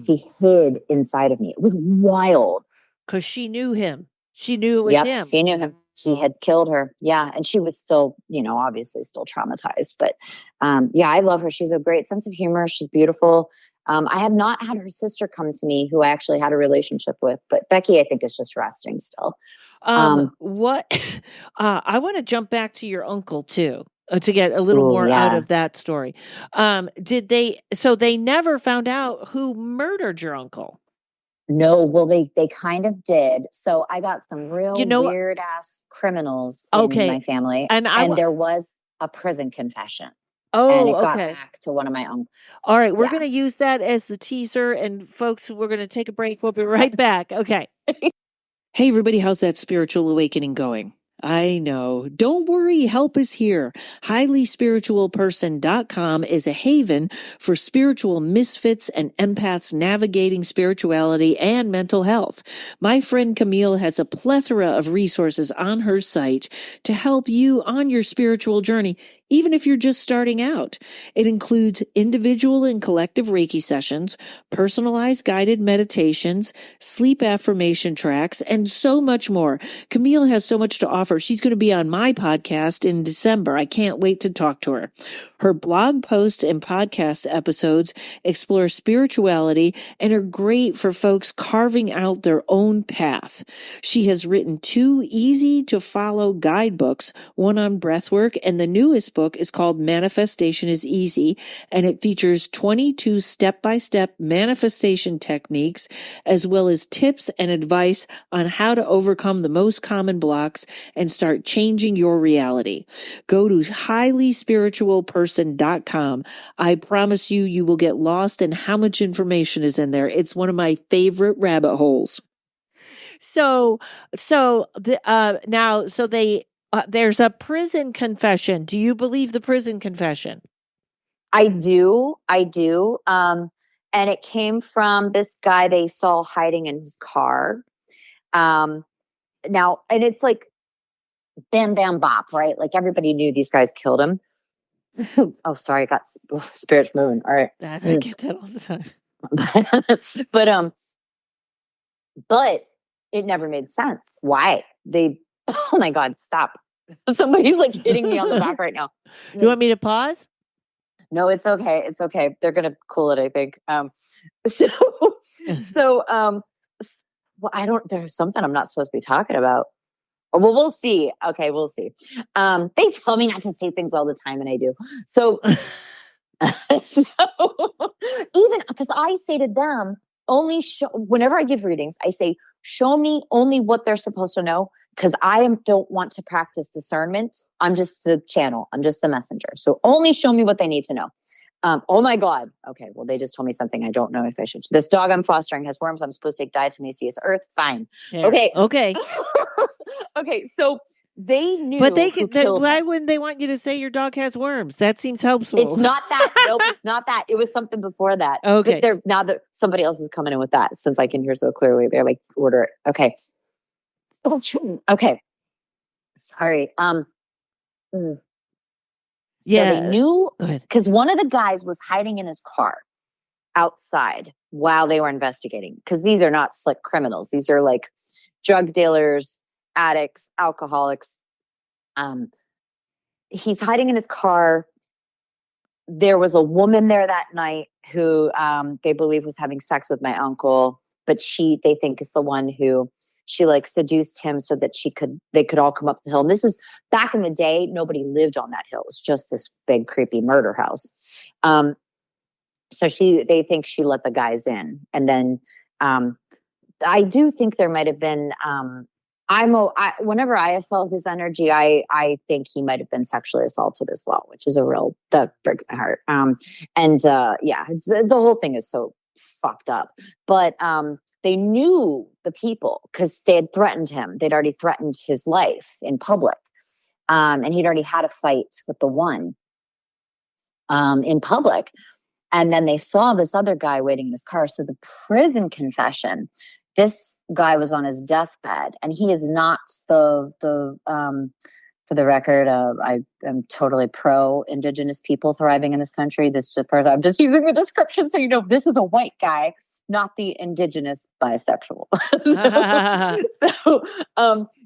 He hid inside of me. It was wild. Because she knew him. She knew it was him. She knew him. He had killed her. Yeah. And she was still, obviously still traumatized. But I love her. She's a great sense of humor. She's beautiful. I have not had her sister come to me, who I actually had a relationship with. But Becky, I think, is just resting still. What? I want to jump back to your uncle, too. To get a little more out of that story. So they never found out who murdered your uncle? No, well, they kind of did. So I got some real weird ass criminals in my family. And there was a prison confession. And it got back to one of my own. All right. We're going to use that as the teaser. And folks, we're going to take a break. We'll be right back. Okay. Hey, everybody. How's that spiritual awakening going? I know. Don't worry. Help is here. HighlySpiritualPerson.com is a haven for spiritual misfits and empaths navigating spirituality and mental health. My friend Camille has a plethora of resources on her site to help you on your spiritual journey, even if you're just starting out. It includes individual and collective Reiki sessions, personalized guided meditations, sleep affirmation tracks, and so much more. Camille has so much to offer. She's going to be on my podcast in December. I can't wait to talk to her. Her blog posts and podcast episodes explore spirituality and are great for folks carving out their own path. She has written 2 easy-to-follow guidebooks, one on breathwork, and the newest book is called Manifestation is Easy, and it features 22 step-by-step manifestation techniques, as well as tips and advice on how to overcome the most common blocks and start changing your reality. Go to highlyspiritualperson.com. I promise you will get lost in how much information is in there. It's one of my favorite rabbit holes. There's a prison confession. Do you believe the prison confession? I do. And it came from this guy they saw hiding in his car. And it's like bam, bam, bop, right? Like everybody knew these guys killed him. Oh, sorry. I got spirits moving. All right. I get that all the time. But it never made sense. Why? Oh my God, stop. Somebody's like hitting me on the back right now. You want me to pause? No, it's okay. It's okay. They're going to cool it, I think. There's something I'm not supposed to be talking about. Well, we'll see. Okay, we'll see. They tell me not to say things all the time, and I do. So even because I say to them, whenever I give readings, I say, show me only what they're supposed to know, because I don't want to practice discernment. I'm just the channel. I'm just the messenger. So only show me what they need to know. Oh my God. Okay. Well, they just told me something I don't know if I should. This dog I'm fostering has worms. I'm supposed to take diatomaceous earth. Fine. There. Okay. Okay. Okay. So they knew But they who could. killed Why him. wouldn't they want you to say your dog has worms? That seems helpful. It's not that. Nope. It's not that. It was something before that. Okay. But they're now that somebody else is coming in with that, since I can hear so clearly, they're like, order it. Okay. Okay. Sorry. So Yeah. they knew Go ahead. because one of the guys was hiding in his car outside while they were investigating. Because these are not slick criminals; these are like drug dealers, addicts, alcoholics. He's hiding in his car. There was a woman there that night who they believe was having sex with my uncle, but they think is the one who she like seduced him so that they could all come up the hill. And this is back in the day, nobody lived on that hill. It was just this big creepy murder house. So they think she let the guys in. And then I do think there might have been whenever I have felt his energy, I think he might have been sexually assaulted as well, which is that breaks my heart. The whole thing is so fucked up. But they knew the people because they had threatened him. They'd already threatened his life in public. And he'd already had a fight with the one in public. And then they saw this other guy waiting in his car. So the prison confession, this guy was on his deathbed, and he is not for the record, I am totally pro Indigenous people thriving in this country. I'm just using the description so you know this is a white guy, not the Indigenous bisexual.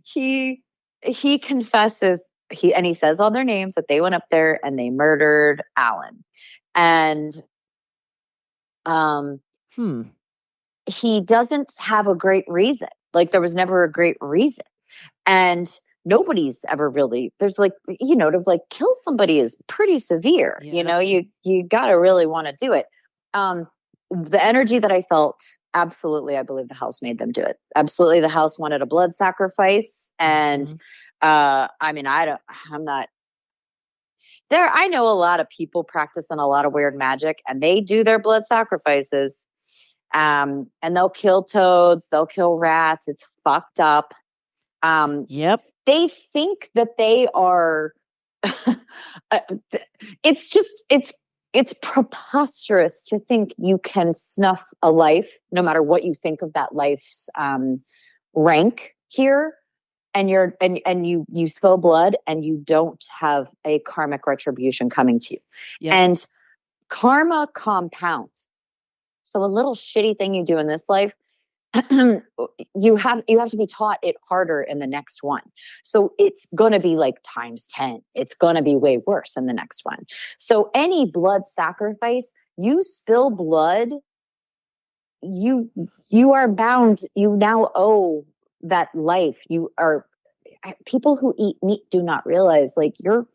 He confesses. He says all their names that they went up there and they murdered Alan, and he doesn't have a great reason. Like there was never a great reason, and nobody's ever really. There's like to like kill somebody is pretty severe. Yeah. You got to really want to do it. The energy that I felt, absolutely, I believe the house made them do it. Absolutely, the house wanted a blood sacrifice, and I'm not. I know a lot of people practicing a lot of weird magic, and they do their blood sacrifices. And they'll kill toads, they'll kill rats. It's fucked up. Yep. They think that they are. It's preposterous to think you can snuff a life, no matter what you think of that life's rank here. And you spill blood and you don't have a karmic retribution coming to you. Yep. And karma compounds. So a little shitty thing you do in this life, you have to be taught it harder in the next one. So it's going to be like times 10. It's going to be way worse in the next one. So any blood sacrifice, you spill blood, you are bound. You now owe that life. People who eat meat do not realize like you're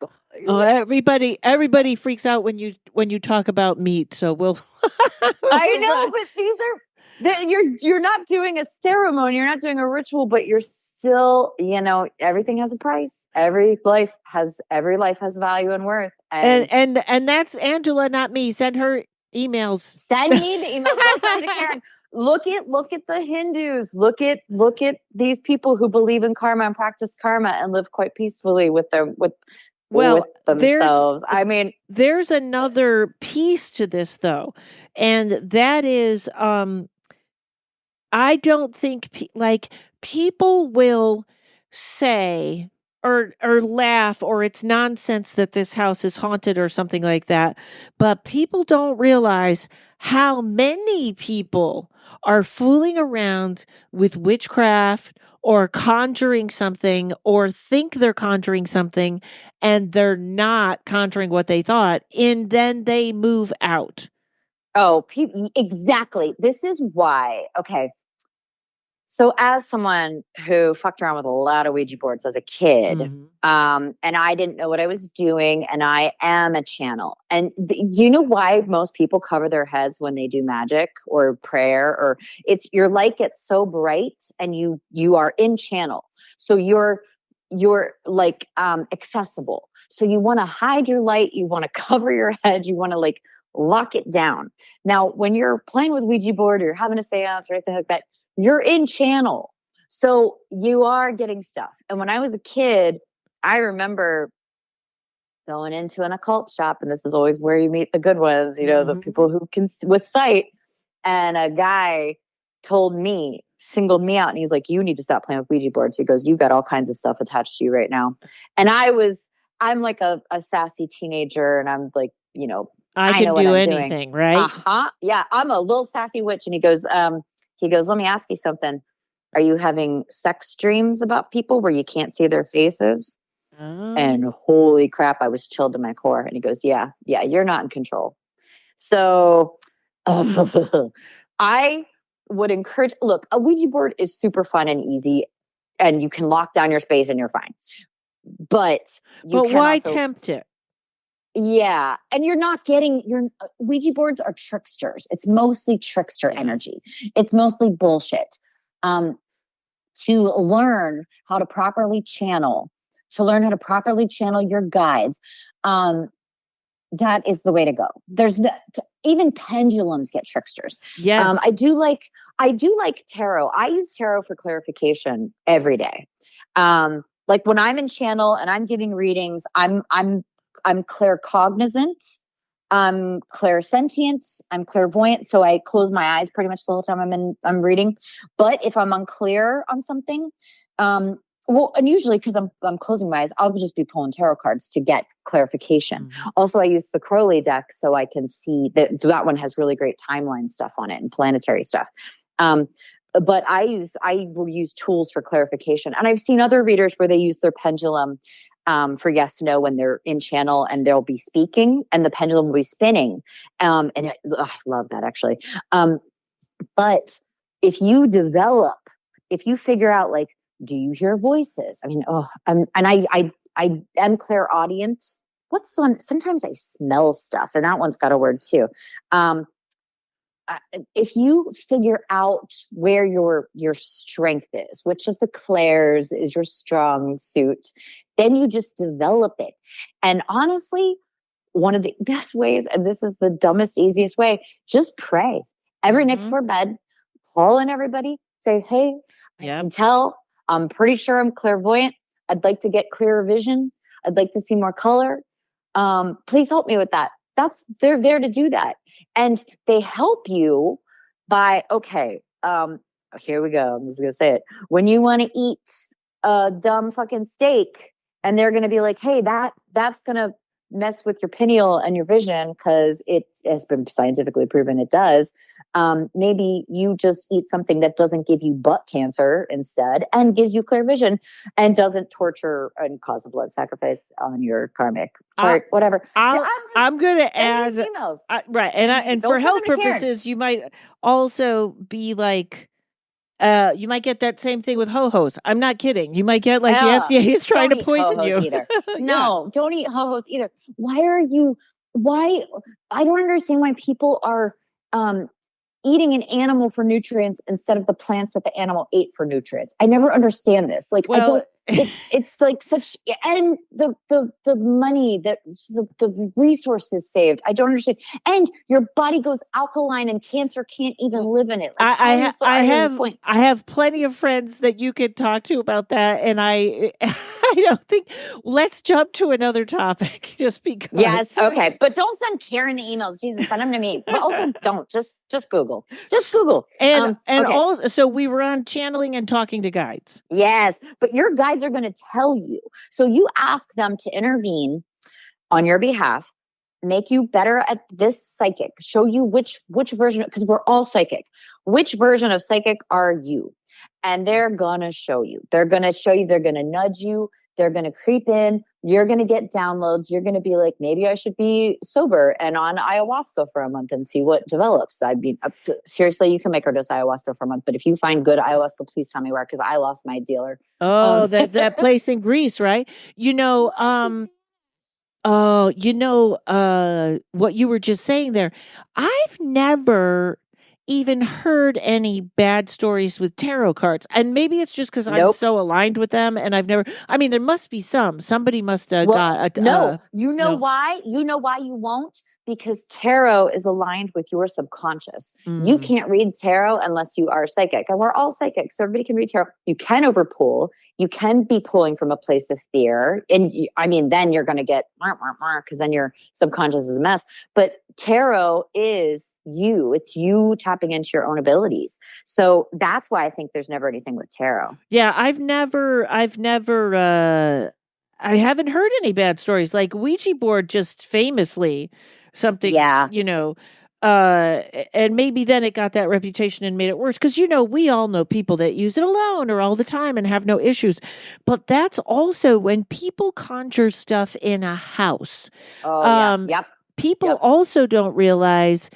everybody freaks out when you talk about meat, so we'll I know, but you're not doing a ceremony, you're not doing a ritual, but you're still, everything has a price. Every life has value and worth. And that's Angela, not me. Send her emails. Send me the emails. Don't send it to Karen. Look at the Hindus. Look at these people who believe in karma and practice karma and live quite peacefully with themselves. There's another piece to this though, and that is, I don't think people will say or laugh or it's nonsense that this house is haunted or something like that, but people don't realize how many people are fooling around with witchcraft or conjuring something or think they're conjuring something and they're not conjuring what they thought, and then they move out. Oh, exactly. This is why. Okay. So as someone who fucked around with a lot of Ouija boards as a kid, and I didn't know what I was doing, and I am a channel. And do you know why most people cover their heads when they do magic or prayer? Or your light gets so bright and you are in channel. So you're like accessible. So you want to hide your light, you want to cover your head, you want to like lock it down. Now, when you're playing with Ouija board or you're having a seance or anything like that, you're in channel. So you are getting stuff. And when I was a kid, I remember going into an occult shop, and this is always where you meet the good ones, you know, the people who can with sight. And a guy singled me out, and he's like, "You need to stop playing with Ouija boards." He goes, "You've got all kinds of stuff attached to you right now." And I'm like a sassy teenager, and I'm like, you know, I know can do what I'm anything, doing. right? Yeah, I'm a little sassy witch. And he goes, "Let me ask you something. Are you having sex dreams about people where you can't see their faces?" And holy crap, I was chilled to my core. And he goes, yeah, you're not in control. So I would encourage, look, a Ouija board is super fun and easy, and you can lock down your space and you're fine. But why tempt it? Yeah. And you're not getting Ouija boards are tricksters. It's mostly trickster energy. It's mostly bullshit. To learn how to properly channel your guides, that is the way to go. Even pendulums get tricksters. Yes. I do like tarot. I use tarot for clarification every day. Like when I'm in channel and I'm giving readings, I'm claircognizant, I'm clairsentient, I'm clairvoyant. So I close my eyes pretty much the whole time I'm reading. But if I'm unclear on something, and usually because I'm closing my eyes, I'll just be pulling tarot cards to get clarification. Also, I use the Crowley deck so I can see that one has really great timeline stuff on it and planetary stuff. But I will use tools for clarification. And I've seen other readers where they use their pendulum for yes, no, when they're in channel and they'll be speaking and the pendulum will be spinning. I love that actually. But if you figure out, like, do you hear voices? I mean, I am clairaudient. What's the one? Sometimes I smell stuff, and that one's got a word too. If you figure out where your strength is, which of the clairs is your strong suit, then you just develop it. And honestly, one of the best ways, and this is the dumbest, easiest way, just pray. Every night before bed, call in everybody, say, hey, I can tell, I'm pretty sure I'm clairvoyant. I'd like to get clearer vision. I'd like to see more color. Please help me with that. They're there to do that. And they help you by, here we go. I'm just going to say it. When you want to eat a dumb fucking steak and they're going to be like, hey, that's going to mess with your pineal and your vision because it has been scientifically proven it does. Maybe you just eat something that doesn't give you butt cancer instead and gives you clear vision and doesn't torture and cause a blood sacrifice on your karmic chart, whatever. I'm going to add right. And for health purposes, you might also be like, you might get that same thing with ho-hos. I'm not kidding. You might get like the FDA is trying to poison you. Either. No, don't eat ho-hos either. I don't understand why people are eating an animal for nutrients instead of the plants that the animal ate for nutrients. I never understand this. Like, it's like such, and the money that the resources saved. I don't understand. And your body goes alkaline and cancer can't even live in it. Like, I have plenty of friends that you could talk to about that. And I don't think, let's jump to another topic just because. Yes. Okay. But don't send Karen the emails. Jesus, send them to me. But also don't just Google. Just Google. So we were on channeling and talking to guides. Yes. But your guides are going to tell you. So you ask them to intervene on your behalf, make you better at this psychic, show you which version, because we're all psychic. Which version of psychic are you? And they're going to show you. They're going to show you. They're going to nudge you. They're going to creep in. You're going to get downloads. You're going to be like, maybe I should be sober and on ayahuasca for a month and see what develops. Seriously, you can make her dose ayahuasca for a month. But if you find good ayahuasca, please tell me where, because I lost my dealer. Oh, that place in Greece, right? What you were just saying there. I've never even heard any bad stories with tarot cards. And maybe it's just because I'm so aligned with them and there must be somebody must have got a... No. You know why? You know why you won't? because tarot is aligned with your subconscious. You can't read tarot unless you are psychic, and we're all psychic, so everybody can read tarot. You can overpull. You can be pulling from a place of fear, and then you're going to get because then your subconscious is a mess. But tarot is you. It's you tapping into your own abilities. So that's why I think there's never anything with tarot. Yeah, I haven't heard any bad stories. Like Ouija board, just famously something, Yeah. and maybe then it got that reputation and made it worse. Because, we all know people that use it alone or all the time and have no issues. But that's also when people conjure stuff in a house. Yep. People also don't realize,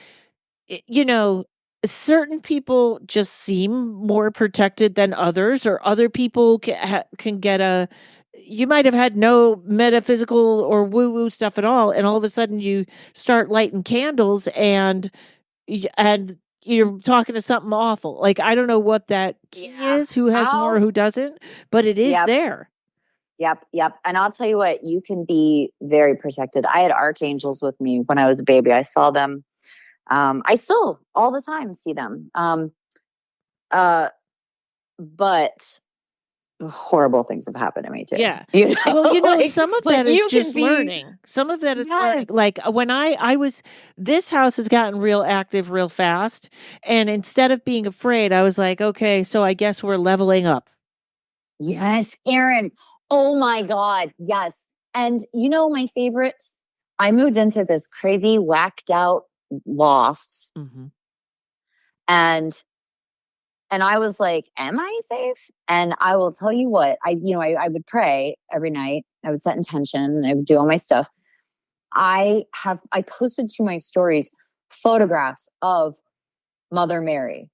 certain people just seem more protected than others, or other people can get you might have had no metaphysical or woo-woo stuff at all, and all of a sudden you start lighting candles and you're talking to something awful. Like, I don't know what that key is, who has more, who doesn't, but it is there. Yep. And I'll tell you what, you can be very protected. I had archangels with me when I was a baby. I saw them. I still all the time see them. But horrible things have happened to me too. Yeah. Well, some of that is just learning. Some of that is learning. Like when this house has gotten real active real fast. And instead of being afraid, I was like, okay, so I guess we're leveling up. Yes, Karen. Oh my God. Yes. And my favorite, I moved into this crazy whacked out loft. And I was like, am I safe? And I will tell you what, I would pray every night. I would set intention. I would do all my stuff. I posted to my stories photographs of Mother Mary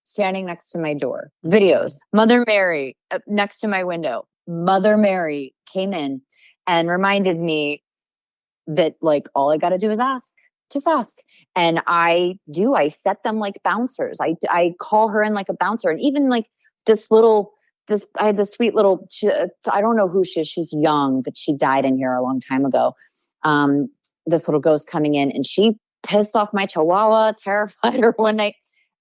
standing next to my door, videos, Mother Mary next to my window. Mother Mary came in and reminded me that all I got to do is ask. Just ask. And I set them like bouncers. I call her in like a bouncer. And even I had this sweet little, I don't know who she is. She's young, but she died in here a long time ago. This little ghost coming in, and she pissed off my chihuahua, terrified her one night.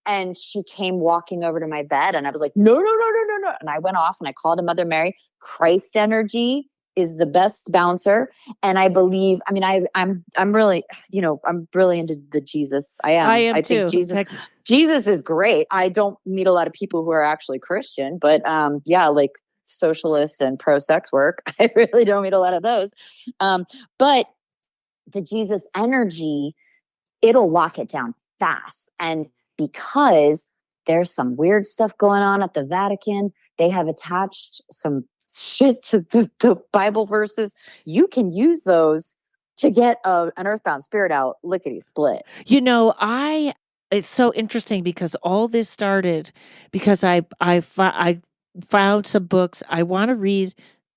And she came walking over to my bed, and I was like, no. And I went off and I called a Mother Mary. Christ energy is the best bouncer. And I believe, I'm really, I'm really into the Jesus. I am too. Think Jesus is great. I don't meet a lot of people who are actually Christian, but like socialists and pro-sex work. I really don't meet a lot of those. But the Jesus energy, it'll lock it down fast. And because there's some weird stuff going on at the Vatican, they have attached some shit to the Bible verses. You can use those to get an earthbound spirit out lickety split. It's so interesting because all this started because I found some books I want to read.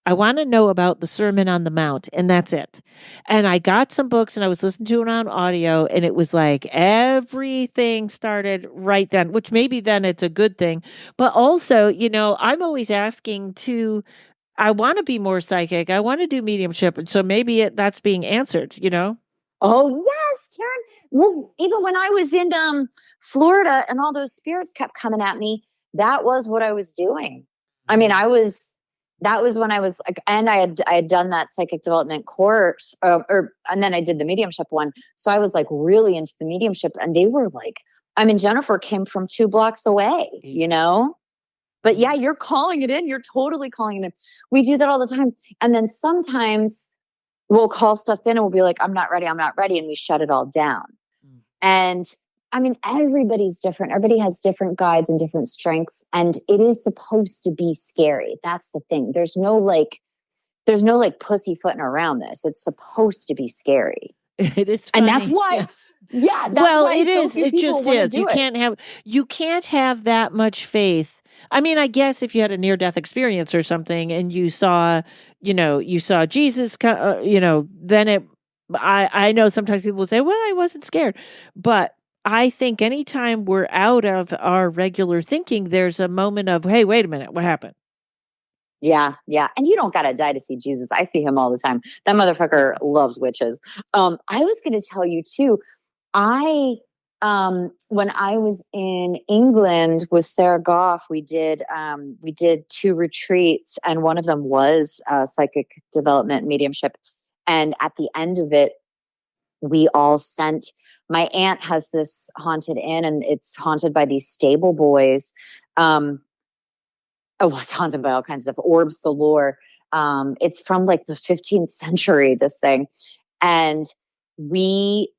I want to know about the Sermon on the Mount, and that's it. And I got some books, and I was listening to it on audio, and it was like everything started right then, which maybe then it's a good thing. But also, I'm always asking I want to be more psychic. I want to do mediumship. And so maybe that's being answered, Oh, yes, Karen. Well, even when I was in Florida and all those spirits kept coming at me, that was what I was doing. That was when I was like, and I had done that psychic development course, and then I did the mediumship one. So I was like really into the mediumship, and they were like, Jennifer came from 2 blocks away, But yeah, you're calling it in. You're totally calling it in. We do that all the time. And then sometimes we'll call stuff in and we'll be like, I'm not ready. And we shut it all down. And everybody's different. Everybody has different guides and different strengths. And it is supposed to be scary. That's the thing. There's no pussyfooting around this. It's supposed to be scary. It is. Funny. And that's why. Yeah. Why it is. It just is. You can't have that much faith. I guess if you had a near-death experience or something and you saw Jesus, then I know sometimes people will say, well, I wasn't scared. But I think anytime we're out of our regular thinking, there's a moment of, hey, wait a minute, what happened? Yeah, yeah. And you don't gotta die to see Jesus. I see him all the time. That motherfucker loves witches. I was gonna tell you too, I when I was in England with Sarah Goff, we did 2 retreats, and one of them was psychic development mediumship. And at the end of it, we all sent, my aunt has this haunted inn, and it's haunted by these stable boys. It's haunted by all kinds of orbs galore. It's from like the 15th century, this thing. And we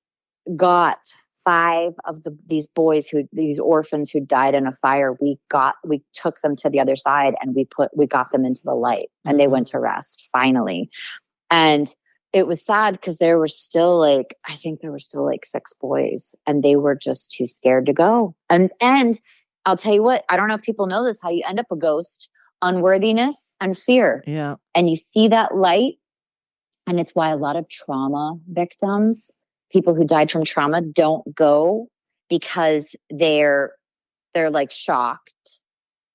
got 5 of these boys these orphans who died in a fire. We took them to the other side, and we got them into the light, and they went to rest finally. And it was sad because there were still I think there were still 6 boys, and they were just too scared to go. And I'll tell you what, I don't know if people know this, how you end up a ghost: unworthiness and fear. Yeah. And you see that light. And it's why a lot of trauma victims, people who died from trauma, don't go, because they're shocked.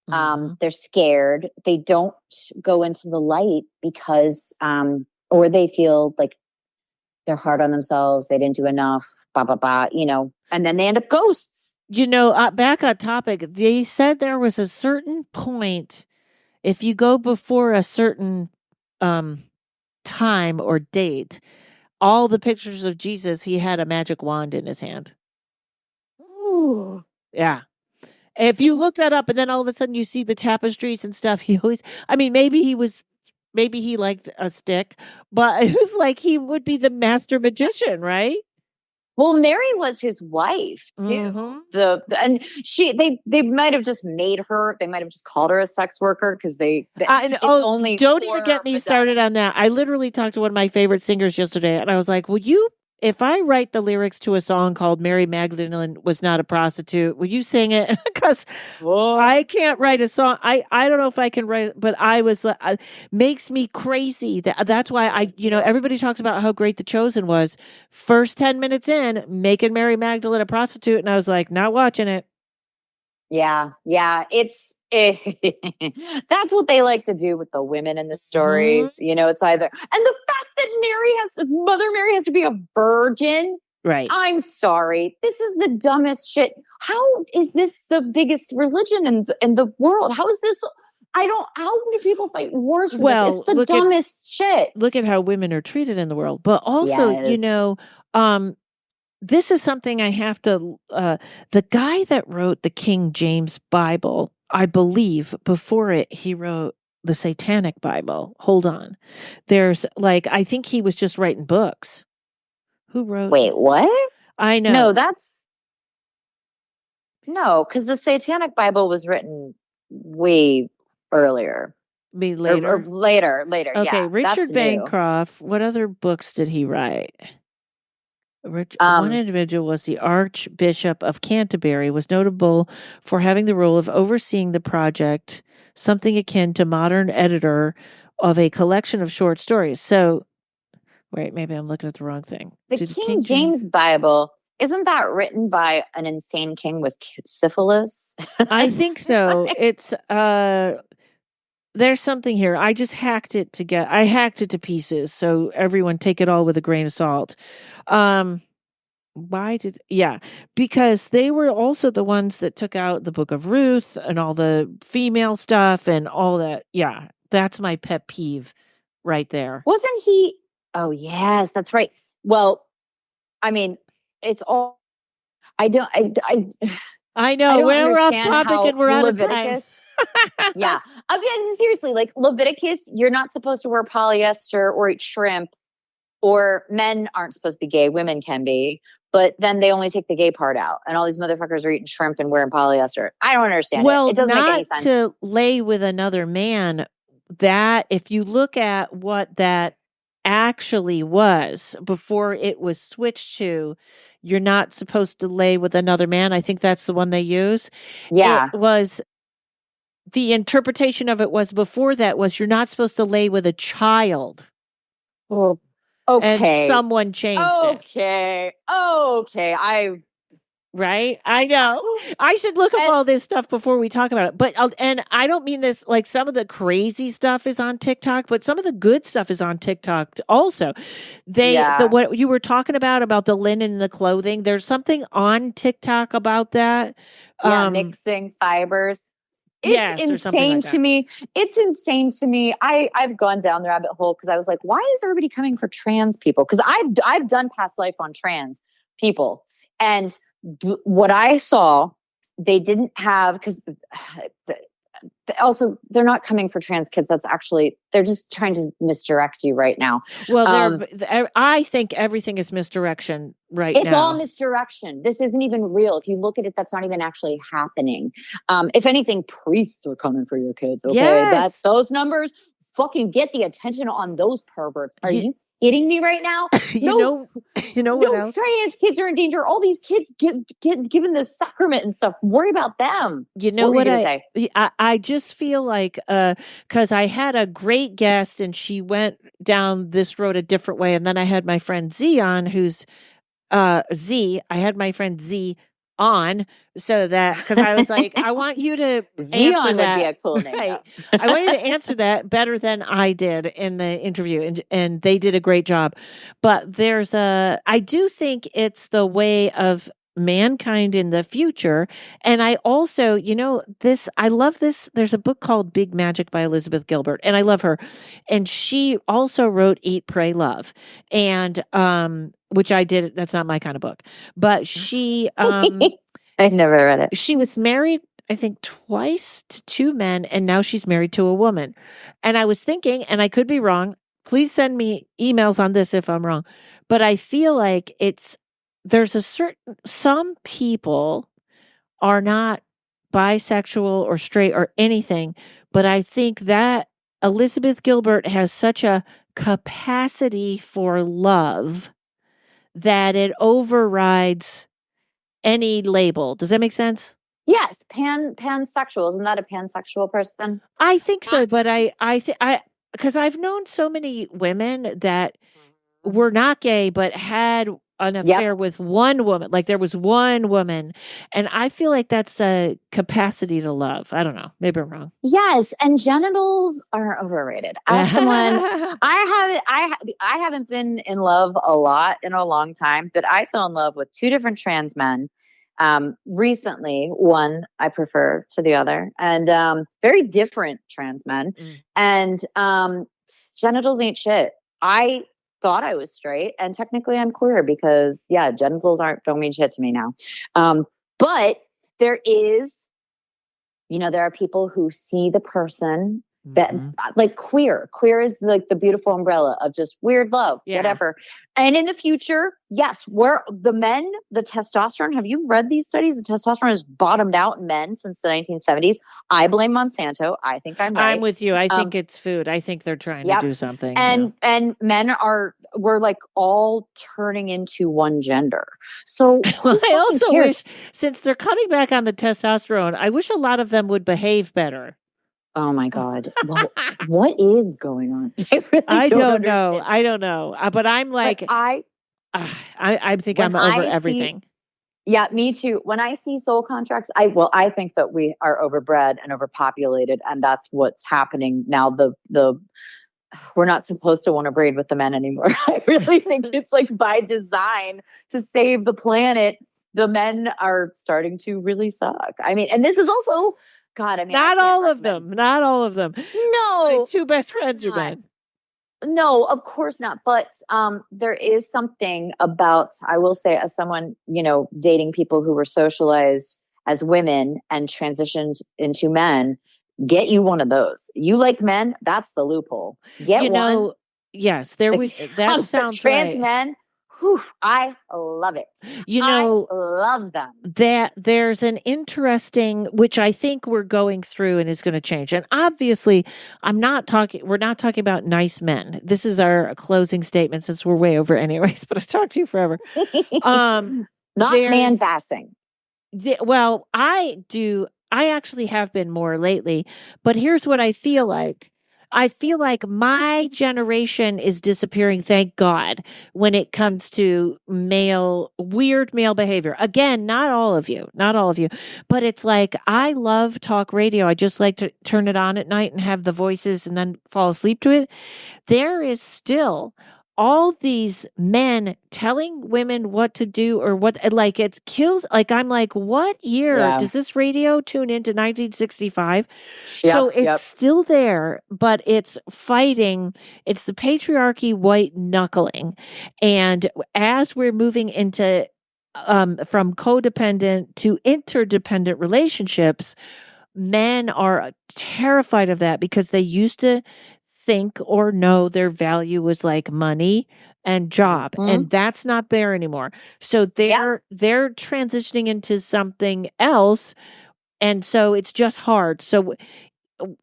They're scared. They don't go into the light because, or they feel like they're hard on themselves. They didn't do enough, blah, blah, blah, and then they end up ghosts. Back on topic, they said there was a certain point, if you go before a certain time or date, all the pictures of Jesus, he had a magic wand in his hand. Ooh. Yeah. If you look that up and then all of a sudden you see the tapestries and stuff, maybe he liked a stick, but it was like he would be the master magician, right? Well, Mary was his wife too. Mm-hmm. And they might have just made her. They might have just called her a sex worker because don't even get me started on that. I literally talked to one of my favorite singers yesterday, and I was like, if I write the lyrics to a song called Mary Magdalene Was Not a Prostitute, will you sing it? Because I can't write a song. I don't know if I can write, but I was, makes me crazy. That's why everybody talks about how great The Chosen was. First 10 minutes in, making Mary Magdalene a prostitute, and I was like, not watching it. Yeah. That's what they like to do with the women in the stories. Mm-hmm. It's either, and the fact that Mother Mary has to be a virgin. Right. I'm sorry. This is the dumbest shit. How is this the biggest religion in the world? How is this? How do people fight wars for this? It's the dumbest shit. Look at how women are treated in the world. But also, this is something I have to, the guy that wrote the King James Bible, I believe before it, he wrote the Satanic Bible. Hold on. There's I think he was just writing books. Who wrote? Wait, what? I know. No, because the Satanic Bible was written way earlier. Later? Or later. Okay, yeah, Richard Bancroft, what other books did he write? One individual was the Archbishop of Canterbury, was notable for having the role of overseeing the project, something akin to modern editor of a collection of short stories. So, wait, maybe I'm looking at the wrong thing. The King James Bible, isn't that written by an insane king with syphilis? I think so. It's there's something here. I just hacked it to pieces. So everyone take it all with a grain of salt. Because they were also the ones that took out the Book of Ruth and all the female stuff and all that. Yeah, that's my pet peeve right there. Wasn't he? Oh, yes, that's right. Well, I mean, it's all, I know we're off topic and we're out of time. Yeah. I mean, seriously, Leviticus, you're not supposed to wear polyester or eat shrimp, or men aren't supposed to be gay. Women can be, but then they only take the gay part out, and all these motherfuckers are eating shrimp and wearing polyester. I don't understand it. It doesn't make any sense. To lay with another man, that if you look at what that actually was before it was switched to, you're not supposed to lay with another man. I think that's the one they use. Yeah. It was, the interpretation of it was before that was you're not supposed to lay with a child. Oh, okay. And someone changed it. Okay. Right? I know. I should look up all this stuff before we talk about it. But and I don't mean this like some of the crazy stuff is on TikTok, but some of the good stuff is on TikTok also. What you were talking about the linen and the clothing, there's something on TikTok about that. Mixing fibers. It's insane to me. It's insane to me. I've gone down the rabbit hole because I was like, why is everybody coming for trans people? Because I've done past life on trans people, and what I saw, they didn't have, because also they're not coming for trans kids. They're just trying to misdirect you right now. Well, I think everything is misdirection now. It's all misdirection. This isn't even real. If you look at it, that's not even actually happening. If anything, priests are coming for your kids. Okay, yes. those numbers. Fucking get the attention on those perverts. Are you kidding me right now? You know what else? Trans kids are in danger. All these kids get given the sacrament and stuff. Worry about them. You know what were you gonna say? I just feel like because I had a great guest and she went down this road a different way, and then I had my friend Z on, who's Z. I had my friend Z on, so that because I was like, I want you to Xeon would be a cool name. Right. I want you to answer that better than I did in the interview, and they did a great job. But I do think it's the way of mankind in the future. And I also, I love this. There's a book called Big Magic by Elizabeth Gilbert, and I love her. And she also wrote Eat, Pray, Love. And, which I did. That's not my kind of book, but she, I never read it. She was married, I think, twice to two men, and now she's married to a woman. And I was thinking, and I could be wrong, please send me emails on this if I'm wrong, but I feel like some people are not bisexual or straight or anything, but I think that Elizabeth Gilbert has such a capacity for love that it overrides any label. Does that make sense? Yes, pansexual. Isn't that a pansexual person? I think so, but because I've known so many women that were not gay but had an affair with one woman. Like there was one woman, and I feel like that's a capacity to love. I don't know. Maybe I'm wrong. Yes, and genitals are overrated. As someone, I haven't been in love a lot in a long time, but I fell in love with two different trans men recently. One I prefer to the other, and very different trans men. And genitals ain't shit. I thought I was straight, and technically I'm queer because genitals don't mean shit to me now. But there is, there are people who see the person that like queer is like the beautiful umbrella of just weird love, whatever. And in the future, yes, where the testosterone, have you read these studies? The testosterone has bottomed out in men since the 1970s. I blame Monsanto. I think I'm right. I'm with you. I think it's food. I think they're trying to do something. And men we're like all turning into one gender. So I also wish, since they're cutting back on the testosterone, I wish a lot of them would behave better. Oh my God. What is going on? I don't know. I don't know. But I'm like, I think I'm over everything. Yeah, me too. When I see soul contracts, I think that we are overbred and overpopulated, and that's what's happening now. We're not supposed to want to breed with the men anymore. I really think it's like by design to save the planet. The men are starting to really suck. I mean, and this is also, God, I mean, not all of them. No, my two best friends are men. No, of course not. But there is something about, I will say, as someone, dating people who were socialized as women and transitioned into men, get you one of those. You like men? That's the loophole. Get one. Yes, that sounds trans right. men. Whew, I love it. I love them. That there's an interesting, which I think we're going through and is going to change. And obviously, we're not talking about nice men. This is our closing statement since we're way over anyways, but I talked to you forever. Not man bashing. Well, I actually have been more lately, but here's what I feel like. I feel like my generation is disappearing, thank God, when it comes to weird male behavior. Again, not all of you, but it's like, I love talk radio. I just like to turn it on at night and have the voices and then fall asleep to it. There is still all these men telling women what to do, or what, like, it kills. Like, I'm like, what year does this radio tune into? 1965. So it's still there, but it's fighting. It's the patriarchy white knuckling. And as we're moving into from codependent to interdependent relationships, men are terrified of that, because they used to think or know their value was like money and job, and that's not there anymore. So they're transitioning into something else, and so it's just hard. So,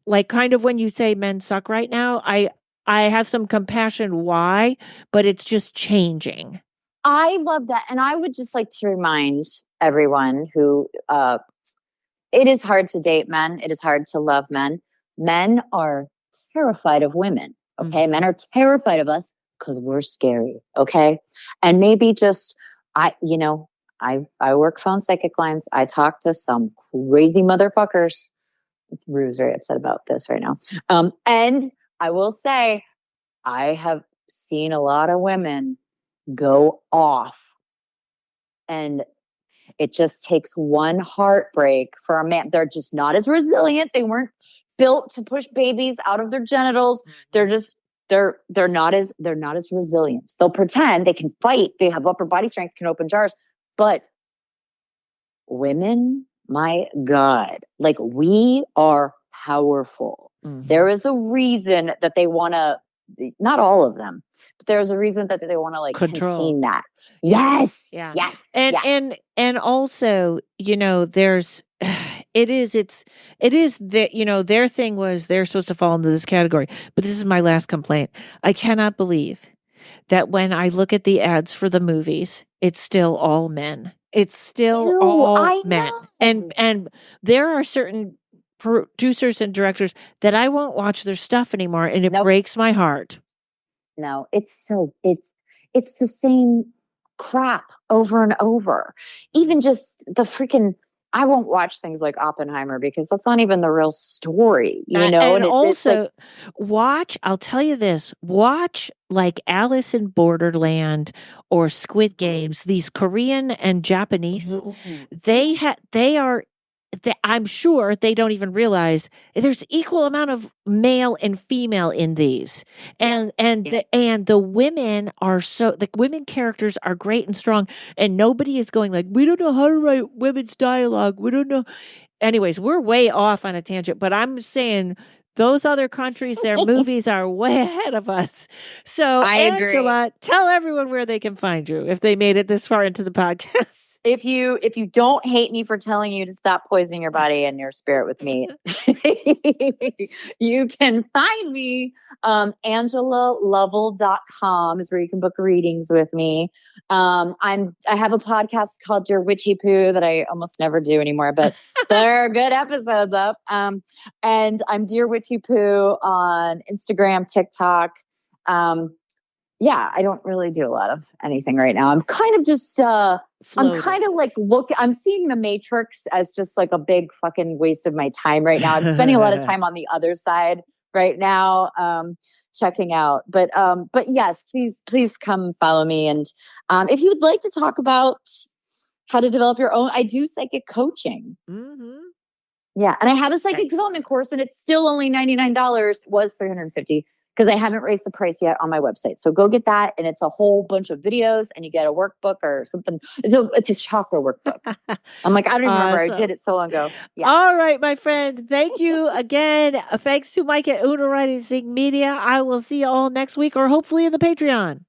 like, kind of when you say men suck right now, I have some compassion why, but it's just changing. I love that, and I would just like to remind everyone who it is hard to date men. It is hard to love men. Men are terrified of women. Okay. Men are terrified of us because we're scary. Okay. And maybe just, I work phone psychic lines. I talk to some crazy motherfuckers. Rue's very upset about this right now. And I will say, I have seen a lot of women go off, and it just takes one heartbreak for a man. They're just not as resilient. They weren't built to push babies out of their genitals. They're just, they're not as resilient. They'll pretend they can fight. They have upper body strength, can open jars. But women, my God, like, we are powerful. There is a reason that they want to, not all of them, but there's a reason that they want to, like, contain that. Yes. Yeah. Yes. And also, there's, it is that, their thing was they're supposed to fall into this category. But this is my last complaint. I cannot believe that when I look at the ads for the movies, it's still all men. It's still all men. And there are certain producers and directors that I won't watch their stuff anymore, and it breaks my heart. No, it's the same crap over and over. Even just the freaking, I won't watch things like Oppenheimer because that's not even the real story, And also, I'll tell you this, watch like Alice in Borderland or Squid Games, these Korean and Japanese, I'm sure they don't even realize there's equal amount of male and female in these. And the women are the women characters are great and strong, and nobody is going like, we don't know how to write women's dialogue. We don't know. Anyways, we're way off on a tangent, but I'm saying those other countries, their movies are way ahead of us. So, Angela, tell everyone where they can find you if they made it this far into the podcast. If you don't hate me for telling you to stop poisoning your body and your spirit with me, you can find me. AngelaLovell.com is where you can book readings with me. I have a podcast called Your Witchy Poo that I almost never do anymore, but there are good episodes up. And I'm Dear Witchy Poo on Instagram, TikTok. I don't really do a lot of anything right now. I'm kind of just, I'm kind of like I'm seeing The Matrix as just like a big fucking waste of my time right now. I'm spending a lot of time on the other side right now, checking out. But yes, please come follow me. And if you would like to talk about how to develop your own, I do psychic coaching. Yeah. And I have a psychic development course, and it's still only $99, was $350. Because I haven't raised the price yet on my website. So go get that. And it's a whole bunch of videos, and you get a workbook or something. It's a chakra workbook. I'm like, I don't even remember. I did it so long ago. Yeah. All right, my friend. Thank you again. Thanks to Mike at Uno Writing Sync Media. I will see you all next week, or hopefully in the Patreon.